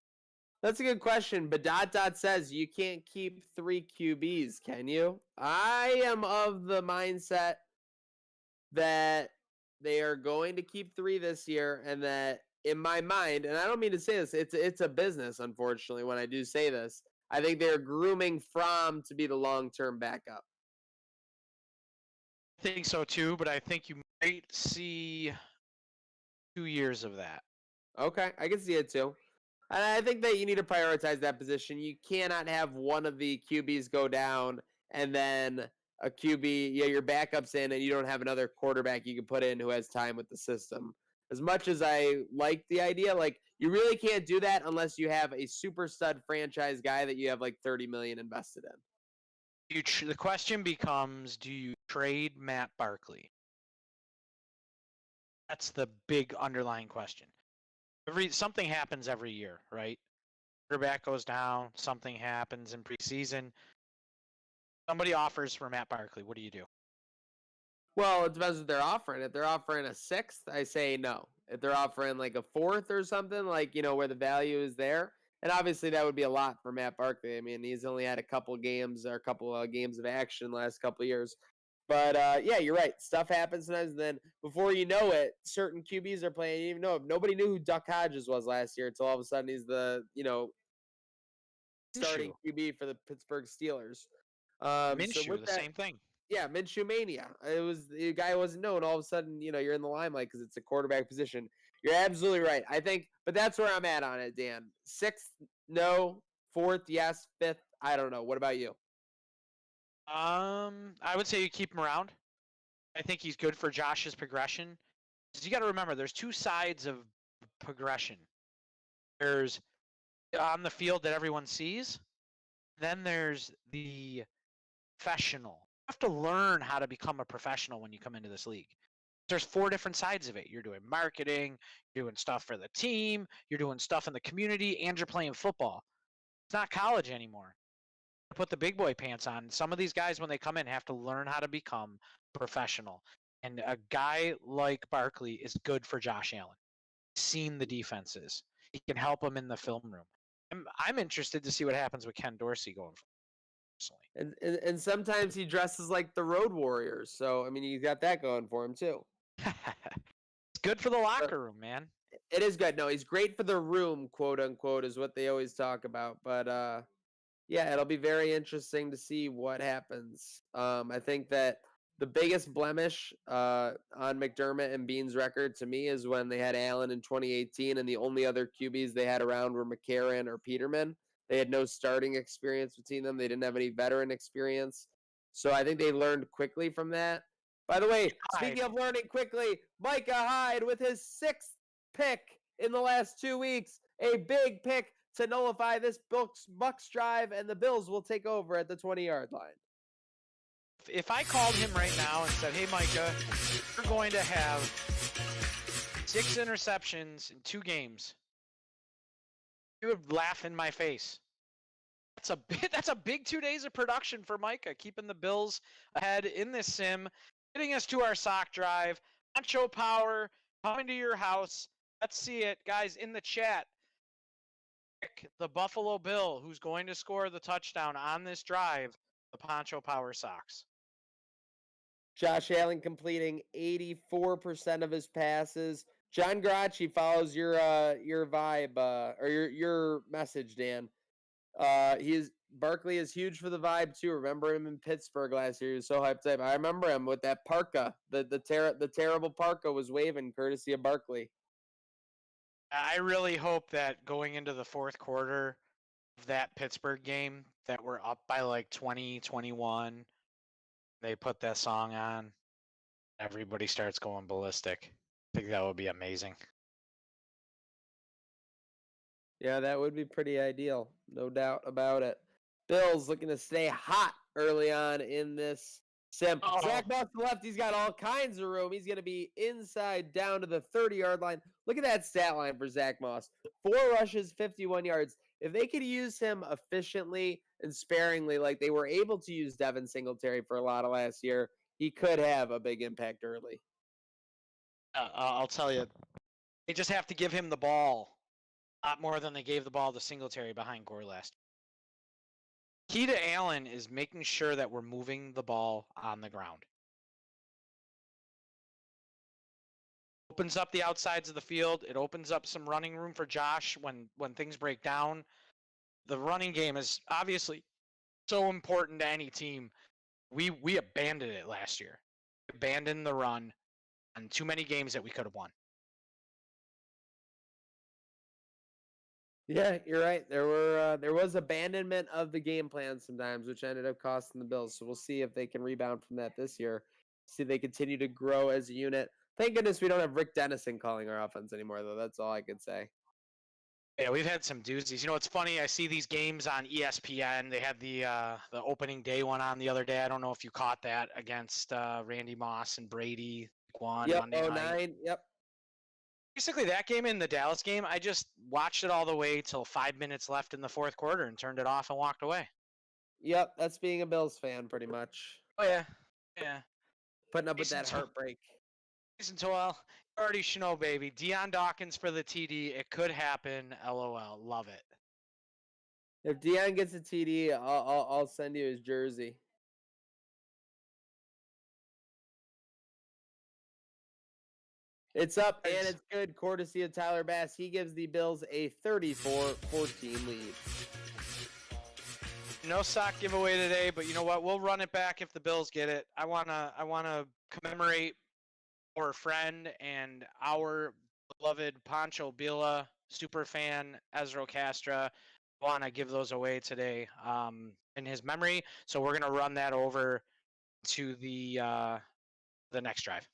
That's a good question, but Dot says you can't keep 3 QBs, can you? I am of the mindset that they are going to keep 3 this year, and that in my mind, and I don't mean to say this, it's a business, unfortunately, when I do say this. I think they're grooming Fromm to be the long-term backup. I think so too, but I think you might see 2 years of that. Okay, I can see it too. And I think that you need to prioritize that position. You cannot have one of the QBs go down and then a QB, your backup's in, and you don't have another quarterback you can put in who has time with the system. As much as I like the idea, like, you really can't do that unless you have a super stud franchise guy that you have like 30 million invested in. The question becomes, do you trade Matt Barkley? That's the big underlying question. Something happens every year, right? Quarterback goes down, something happens in preseason. Somebody offers for Matt Barkley. What do you do? Well, it depends what they're offering. If they're offering a 6th, I say no. If they're offering like a 4th or something, like, where the value is there, and obviously that would be a lot for Matt Barkley. I mean, he's only had a couple games or a couple of games of action in the last couple of years. But yeah, you're right. Stuff happens sometimes. And then before you know it, certain QBs are playing. You even know, nobody knew who Duck Hodges was last year until all of a sudden he's the starting QB for the Pittsburgh Steelers. Minshew, the same thing. Yeah, Minshew mania. It was the guy wasn't known. All of a sudden, you're in the limelight because it's a quarterback position. You're absolutely right. I think, but that's where I'm at on it, Dan. 6th, no. 4th, yes. 5th, I don't know. What about you? I would say you keep him around. I think he's good for Josh's progression. Because you got to remember, there's 2 sides of progression. There's on the field that everyone sees. Then there's the professional. You have to learn how to become a professional when you come into this league. There's 4 different sides of it. You're doing marketing, you're doing stuff for the team, you're doing stuff in the community, and you're playing football. It's not college anymore. Put the big boy pants on. Some of these guys, when they come in, have to learn how to become professional. And a guy like Barkley is good for Josh Allen. He's seen the defenses. He can help him in the film room. I'm interested to see what happens with Ken Dorsey going forward. And sometimes he dresses like the Road Warriors. So, I mean, you got that going for him, too. It's good for the locker room, man. It is good. No, he's great for the room, quote unquote, is what they always talk about. But yeah, it'll be very interesting to see what happens. I think that the biggest blemish on McDermott and Bean's record to me is when they had Allen in 2018, and the only other QBs they had around were McCarron or Peterman. They had no starting experience between them. They didn't have any veteran experience. So I think they learned quickly from that. By the way, speaking of learning quickly, Micah Hyde with his 6th pick in the last 2 weeks, a big pick to nullify this Bucks drive, and the Bills will take over at the 20-yard line. If I called him right now and said, hey, Micah, you're going to have 6 interceptions in 2 games, you would laugh in my face. That's a big 2 days of production for Micah, keeping the Bills ahead in this sim, getting us to our sock drive. Poncho Power coming to your house. Let's see it, guys, in the chat. The Buffalo Bill, who's going to score the touchdown on this drive, the Poncho Power Sox. Josh Allen completing 84% of his passes. John Gracci follows your vibe or your message, Dan. Barkley is huge for the vibe too. Remember him in Pittsburgh last year? He was so hyped up. I remember him with that parka. The terrible parka was waving courtesy of Barkley. I really hope that going into the fourth quarter of that Pittsburgh game that we're up by like 20, 21, they put that song on. Everybody starts going ballistic. I think that would be amazing. Yeah, that would be pretty ideal. No doubt about it. Bills looking to stay hot early on in this sim. Oh. Zach Moss to the left. He's got all kinds of room. He's going to be inside down to the 30-yard line. Look at that stat line for Zach Moss. 4 rushes, 51 yards. If they could use him efficiently and sparingly like they were able to use Devin Singletary for a lot of last year, he could have a big impact early. I'll tell you, they just have to give him the ball a lot more than they gave the ball to Singletary behind Gore last. Key to Allen is making sure that we're moving the ball on the ground. Opens up the outsides of the field. It opens up some running room for Josh when things break down. The running game is obviously so important to any team. We abandoned it last year. Abandoned the run on too many games that we could have won. Yeah, you're right. There was abandonment of the game plan sometimes, which ended up costing the Bills. So we'll see if they can rebound from that this year. See if they continue to grow as a unit. Thank goodness we don't have Rick Dennison calling our offense anymore, though. That's all I could say. Yeah, we've had some doozies. You know, it's funny. I see these games on ESPN. They had the opening day one on the other day. I don't know if you caught that against Randy Moss and Brady. Yep, Monday night. 09. Yep. Basically, that game and the Dallas game, I just watched it all the way till 5 minutes left in the fourth quarter and turned it off and walked away. Yep, that's being a Bills fan, pretty much. Oh yeah, yeah. Putting up with Jason that heartbreak. Jason Toel, you already should know, baby. Deion Dawkins for the TD. It could happen. LOL. Love it. If Deion gets a TD, I'll send you his jersey. It's up and it's good, courtesy of Tyler Bass. He gives the Bills a 34-14 lead. No sock giveaway today, but you know what? We'll run it back if the Bills get it. I wanna commemorate our friend and our beloved Pancho Bila super fan Ezra Castra. I wanna give those away today in his memory. So we're gonna run that over to the next drive.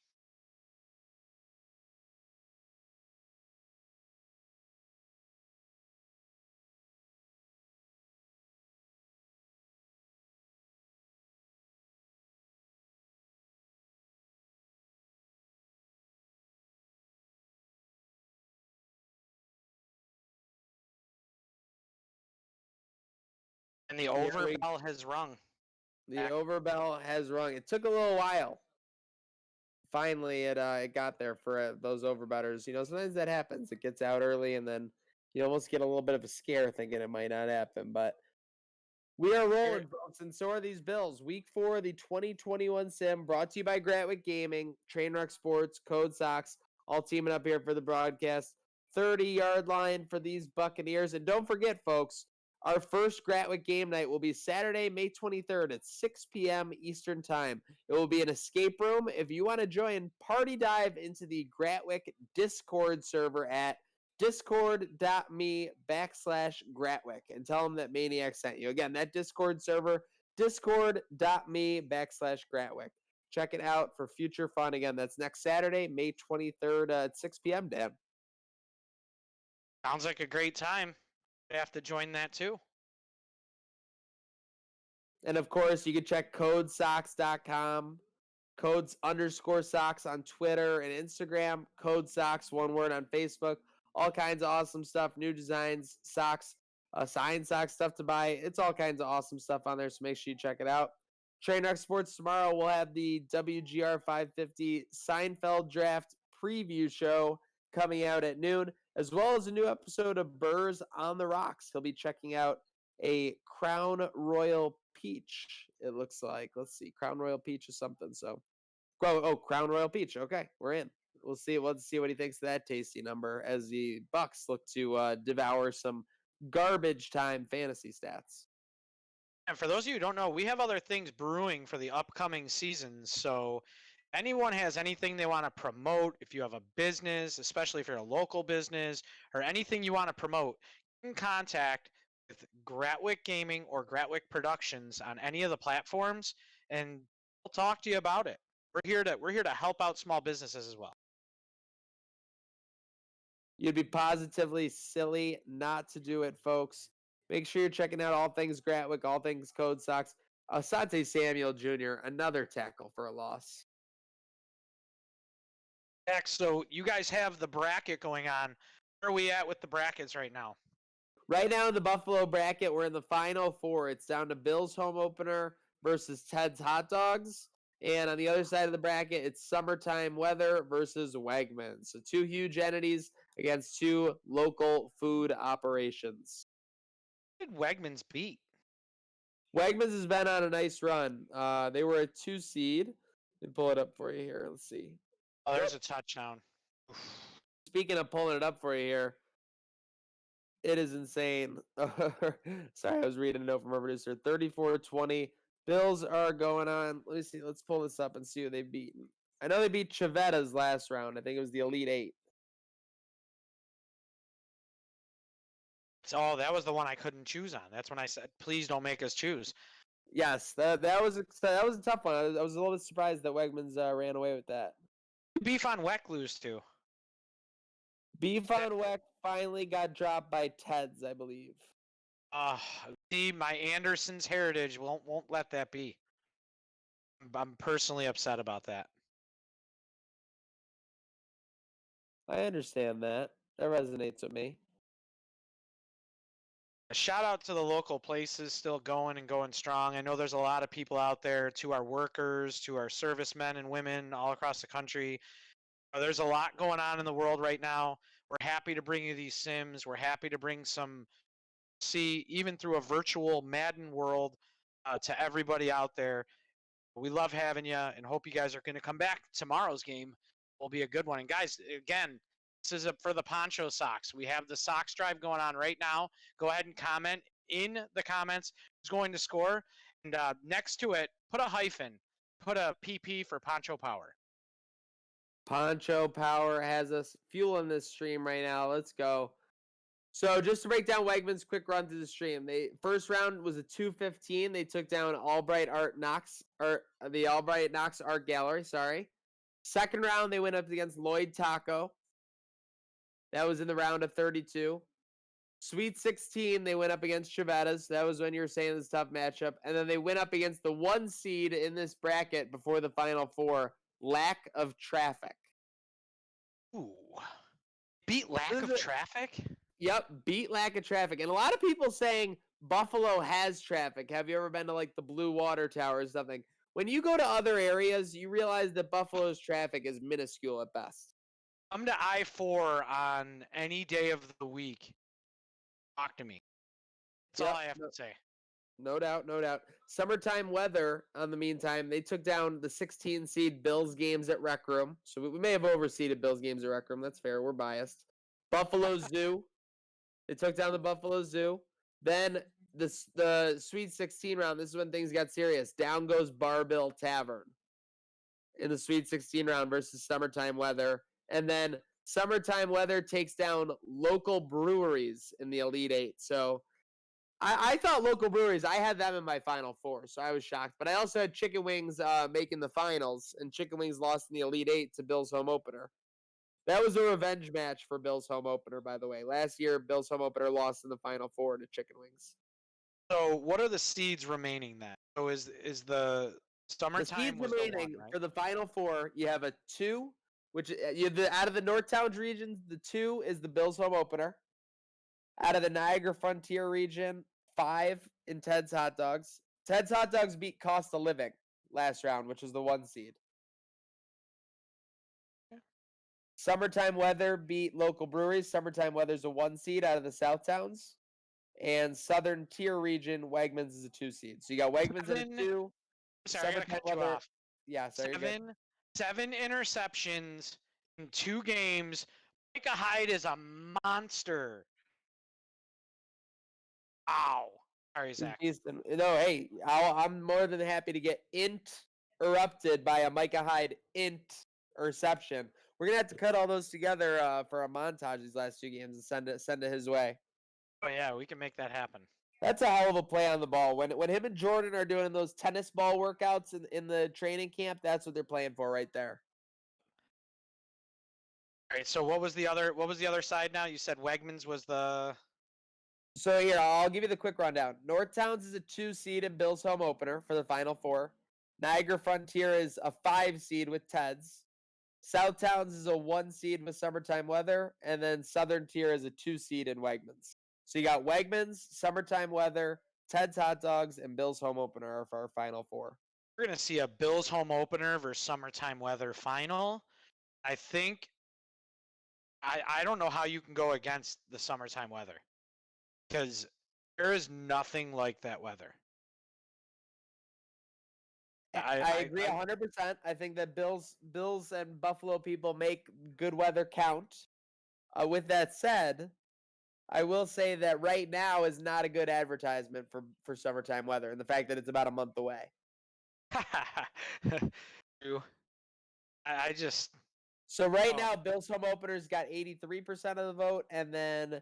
And the over bell has rung. The over bell has rung. It took a little while. Finally, it got there for those overbetters. You know, sometimes that happens. It gets out early, and then you almost get a little bit of a scare thinking it might not happen. But we are rolling, folks, and so are these Bills. Week 4 of the 2021 sim, brought to you by Gratwick Gaming, Trainwreck Sports, Code Sox, all teaming up here for the broadcast. 30-yard line for these Buccaneers. And don't forget, folks, our first Gratwick game night will be Saturday, May 23rd at 6 p.m. Eastern Time. It will be an escape room. If you want to join, party dive into the Gratwick Discord server at discord.me/Gratwick and tell them that Maniac sent you. Again, that Discord server, discord.me/Gratwick. Check it out for future fun. Again, that's next Saturday, May 23rd at 6 p.m., Dan. Sounds like a great time. I have to join that too. And of course, you can check codesox.com, codes_socks on Twitter and Instagram, Code Socks, one word on Facebook. All kinds of awesome stuff, new designs, socks, signed socks, stuff to buy. It's all kinds of awesome stuff on there, so make sure you check it out. Trainwreck Sports tomorrow, we'll have the WGR 550 Seinfeld Draft preview show coming out at noon, as well as a new episode of Burrs on the Rocks. He'll be checking out a Crown Royal Peach, it looks like. Let's see, Crown Royal Peach or something. So, Crown Royal Peach. Okay, we're in. We'll see. Let's see what he thinks of that tasty number as the Bucks look to devour some garbage time fantasy stats. And for those of you who don't know, we have other things brewing for the upcoming season. So anyone has anything they want to promote, if you have a business, especially if you're a local business, or anything you want to promote, get in contact with Gratwick Gaming or Gratwick Productions on any of the platforms, and we'll talk to you about it. We're here to help out small businesses as well. You'd be positively silly not to do it, folks. Make sure you're checking out all things Gratwick, all things Code Sox. Asante Samuel Jr., another tackle for a loss. Next, so you guys have the bracket going on. Where are we at with the brackets right now? Right now in the Buffalo bracket, we're in the final four. It's down to Bills home opener versus Ted's Hot Dogs. And on the other side of the bracket, it's Summertime Weather versus Wegmans. So two huge entities against two local food operations. Who did Wegmans beat? Wegmans has been on a nice run. They were a 2 seed. Let me pull it up for you here. Let's see. Oh, there's a touchdown. Speaking of pulling it up for you here, it is insane. Sorry, I was reading a note from our producer. 34-20. Bills are going on. Let me see. Let's pull this up and see who they've beaten. I know they beat Chiavetta's last round. I think it was the Elite Eight. Oh, that was the one I couldn't choose on. That's when I said, please don't make us choose. Yes, that was a tough one. I was a little bit surprised that Wegmans ran away with that. Beef on Weck lose to. Beef on Weck finally got dropped by Ted's, I believe. See, my Anderson's heritage won't let that be. I'm personally upset about that. I understand that. That resonates with me. A shout out to the local places still going and going strong. I know there's a lot of people out there, to our workers, to our servicemen and women all across the country. There's a lot going on in the world right now. We're happy to bring you these sims. We're happy to bring some, even through a virtual Madden world, to everybody out there. We love having you and hope you guys are going to come back. Tomorrow's game will be a good one. And guys, again, this is for the Poncho Sox. We have the Sox drive going on right now. Go ahead and comment in the comments who's going to score. And next to it, put a hyphen. Put a PP for Poncho Power. Poncho Power has us fueling this stream right now. Let's go. So just to break down Wegmans' quick run through the stream. First round was a 2-15. They took down Albright Art Knox, or the Albright Knox Art Gallery, sorry. Second round, they went up against Lloyd Taco. That was in the round of 32. Sweet 16, they went up against Chiavetta's. That was when you were saying this tough matchup. And then they went up against the 1 seed in this bracket before the Final Four, Lack of Traffic. Ooh. Beat Lack of Traffic? Yep, beat Lack of Traffic. And a lot of people saying Buffalo has traffic. Have you ever been to like the Blue Water Tower or something? When you go to other areas, you realize that Buffalo's traffic is minuscule at best. Come to I-4 on any day of the week. Talk to me. That's all I have to say. No doubt, no doubt. Summertime Weather, on the meantime, they took down the 16 seed Bills games at Rec Room. So we may have overseeded Bills games at Rec Room. That's fair. We're biased. Buffalo Zoo. They took down the Buffalo Zoo. Then the Sweet 16 round, this is when things got serious. Down goes Barbill Tavern in the Sweet 16 round versus Summertime Weather. And then Summertime Weather takes down local breweries in the Elite Eight. So I thought local breweries, I had them in my Final Four, so I was shocked. But I also had Chicken Wings making the finals, and Chicken Wings lost in the Elite Eight to Bill's home opener. That was a revenge match for Bill's home opener, by the way. Last year, Bill's home opener lost in the Final Four to Chicken Wings. So what are the seeds remaining then? So is the Summertime the seeds remaining the one, right? for the Final Four, you have a 2, which out of the North Towns region, the 2 is the Bills home opener. Out of the Niagara Frontier region, 5 in Ted's Hot Dogs. Ted's Hot Dogs beat Cost of Living last round, which was the 1 seed. Summertime Weather beat local breweries. Summertime Weather's a 1 seed out of the South Towns. And Southern Tier region, Wegmans is a 2 seed. So you got Wegmans at a 2. Sorry, I gotta cut you off. Yeah, sorry. Seven interceptions in 2 games. Micah Hyde is a monster. Wow. Sorry, Zach. No, hey, I'm more than happy to get interrupted by a Micah Hyde interception. We're gonna have to cut all those together for a montage these last 2 games and send it his way. Oh yeah, we can make that happen. That's a hell of a play on the ball. When him and Jordan are doing those tennis ball workouts in the training camp, that's what they're playing for right there. All right. So what was the other side now? You said Wegmans was the. So here, I'll give you the quick rundown. North Towns is a 2 seed in Bill's home opener for the Final Four. Niagara Frontier is a 5 seed with Ted's. South Towns is a 1 seed with Summertime Weather, and then Southern Tier is a 2 seed in Wegmans. So you got Wegmans, Summertime Weather, Ted's Hot Dogs, and Bill's home opener for our Final Four. We're gonna see a Bills home opener versus Summertime Weather final. I think. I don't know how you can go against the Summertime Weather, because there is nothing like that weather. I agree 100%. I think that Bills and Buffalo people make good weather count. With that said, I will say that right now is not a good advertisement for Summertime Weather, and the fact that it's about a month away. True. I just. So right now, Bills home openers got 83% of the vote, and then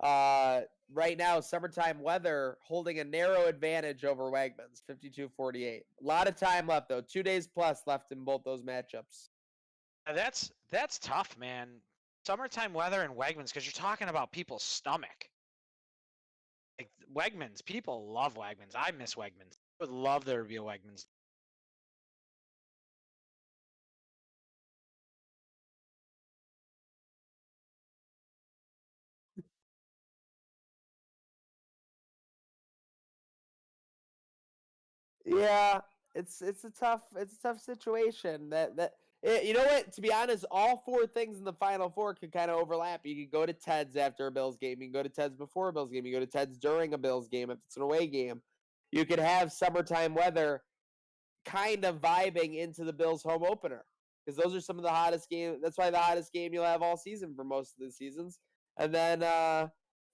right now, Summertime Weather holding a narrow advantage over Wegmans, 52-48. A lot of time left though, 2 days plus left in both those matchups. That's tough, man. Summertime Weather and Wegmans, because you're talking about people's stomach. Like Wegmans, people love Wegmans. I miss Wegmans. I would love there to be a Wegmans. Yeah, it's a tough situation. You know what? To be honest, all 4 things in the Final Four could kind of overlap. You could go to Ted's after a Bills game. You can go to Ted's before a Bills game. You go to Ted's during a Bills game if it's an away game. You could have Summertime Weather kind of vibing into the Bills home opener because those are some of the hottest games. That's why the hottest game you'll have all season for most of the seasons. And then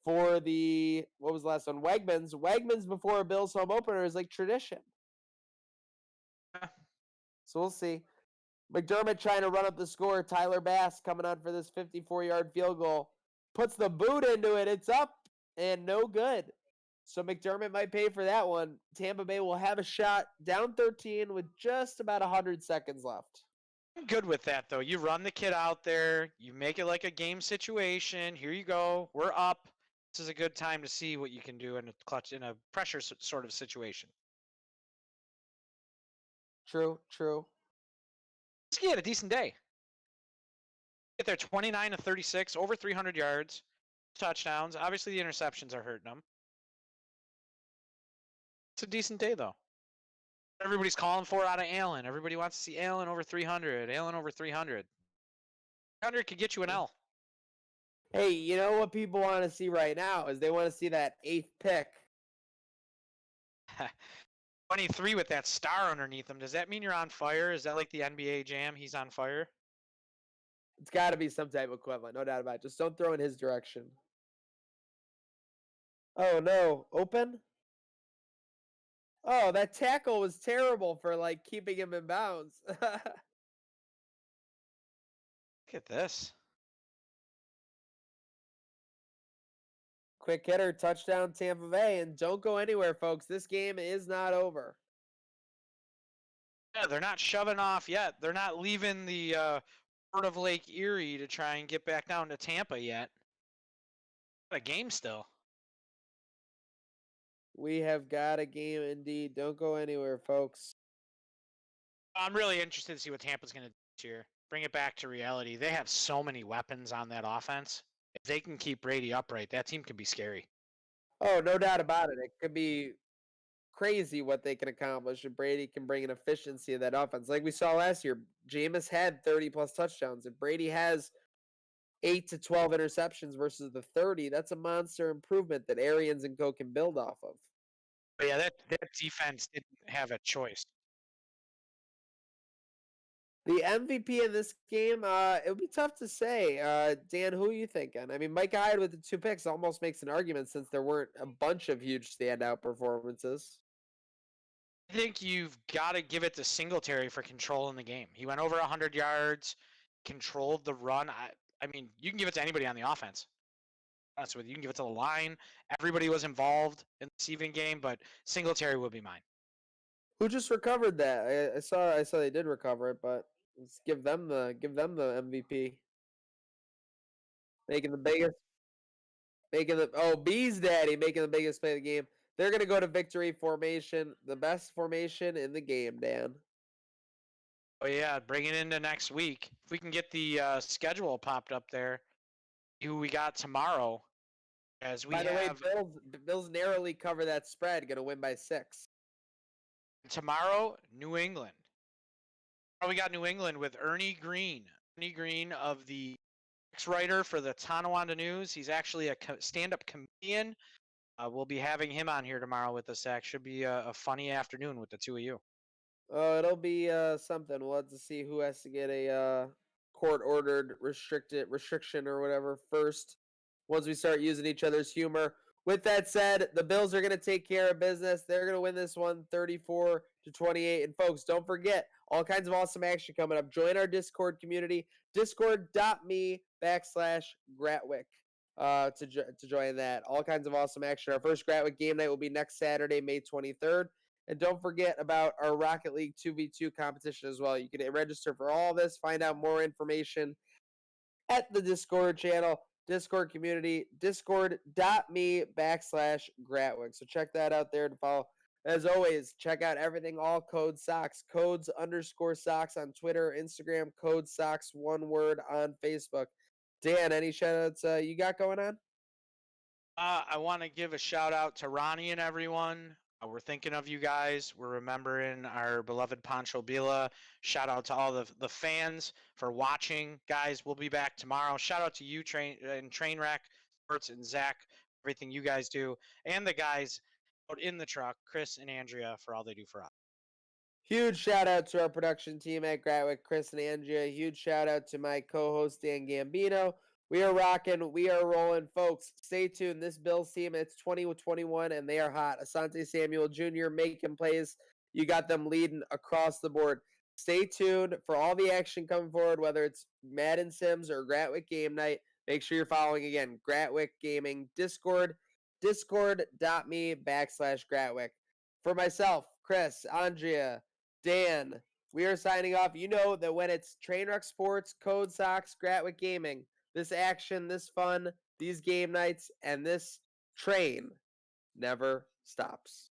for the what was the last one? Wegmans before a Bills home opener is like tradition. So we'll see. McDermott trying to run up the score. Tyler Bass coming on for this 54-yard field goal. Puts the boot into it. It's up and no good. So McDermott might pay for that one. Tampa Bay will have a shot down 13 with just about 100 seconds left. I'm good with that, though. You run the kid out there. You make it like a game situation. Here you go. We're up. This is a good time to see what you can do in a pressure sort of situation. True. He had a decent day. Get there 29 to 36, over 300 yards, touchdowns. Obviously, the interceptions are hurting him. It's a decent day, though. Everybody's calling for out of Allen. Everybody wants to see Allen over 300. Allen over 300. 300 could get you an L. Hey, you know what people want to see right now is they want to see that 8th pick. 23 with that star underneath him. Does that mean you're on fire? Is that like the NBA Jam? He's on fire? It's got to be some type of equivalent, no doubt about it. Just don't throw in his direction. Oh, no. Open? Oh, that tackle was terrible for, like, keeping him in bounds. Look at this. Quick hitter, touchdown Tampa Bay, and don't go anywhere, folks. This game is not over. Yeah, they're not shoving off yet. They're not leaving the port of Lake Erie to try and get back down to Tampa yet. A game still. We have got a game indeed. Don't go anywhere, folks. I'm really interested to see what Tampa's going to do this year. Bring it back to reality. They have so many weapons on that offense. If they can keep Brady upright, that team could be scary. Oh, no doubt about it. It could be crazy what they can accomplish if Brady can bring an efficiency to that offense. Like we saw last year, Jameis had 30-plus touchdowns. If Brady has 8 to 12 interceptions versus the 30, that's a monster improvement that Arians and Co. can build off of. But yeah, that defense didn't have a choice. The MVP in this game, it would be tough to say. Dan, who are you thinking? I mean, Micah Hyde with the 2 picks almost makes an argument since there weren't a bunch of huge standout performances. I think you've got to give it to Singletary for controlling the game. He went over 100 yards, controlled the run. I mean, you can give it to anybody on the offense. Honest with you, you can give it to the line. Everybody was involved in the receiving game, but Singletary would be mine. Who just recovered that? I saw they did recover it, but let's give them the MVP. Making the biggest Bees Daddy making the biggest play of the game. They're gonna go to victory formation, the best formation in the game, Dan. Oh yeah, bring it into next week. If we can get the schedule popped up there, who we got tomorrow, as we By the way, have Bills narrowly cover that spread, gonna win by 6. tomorrow, New England. Oh, we got New England with Ernie Green. Ernie Green of the ex-writer for the Tonawanda News. He's actually a stand-up comedian. We'll be having him on here tomorrow with us. Should be a funny afternoon with the two of you. Oh, it'll be something. We'll have to see who has to get a court-ordered restriction or whatever first. Once we start using each other's humor. With that said, the Bills are going to take care of business. They're going to win this one 34-28. And folks, don't forget, all kinds of awesome action coming up. Join our Discord community, discord.me/Gratwick to join that. All kinds of awesome action. Our first Gratwick game night will be next Saturday, May 23rd. And don't forget about our Rocket League 2v2 competition as well. You can register for all this, find out more information at the Discord channel. Discord community, discord.me/Gratwick. So check that out there to follow. As always, check out everything, all Code Socks, codes_socks on Twitter, Instagram, Code Socks, one word on Facebook. Dan, any shout outs you got going on? I want to give a shout out to Ronnie and everyone. We're thinking of you guys. We're remembering our beloved Pancho Bila. Shout out to all the fans for watching. Guys, we'll be back tomorrow. Shout out to you, Trainwreck, Sports, and Zach, everything you guys do. And the guys out in the truck, Chris and Andrea, for all they do for us. Huge shout out to our production team at Gratwick, Chris and Andrea. Huge shout out to my co-host, Dan Gambino. We are rocking. We are rolling. Folks, stay tuned. This Bills team, it's 20-21, and they are hot. Asante Samuel Jr. making plays. You got them leading across the board. Stay tuned for all the action coming forward, whether it's Madden Sims or Gratwick Game Night. Make sure you're following, again, Gratwick Gaming Discord, discord.me/Gratwick. For myself, Chris, Andrea, Dan, we are signing off. You know that when it's Trainwreck Sports, Code Socks, Gratwick Gaming, this action, this fun, these game nights, and this train never stops.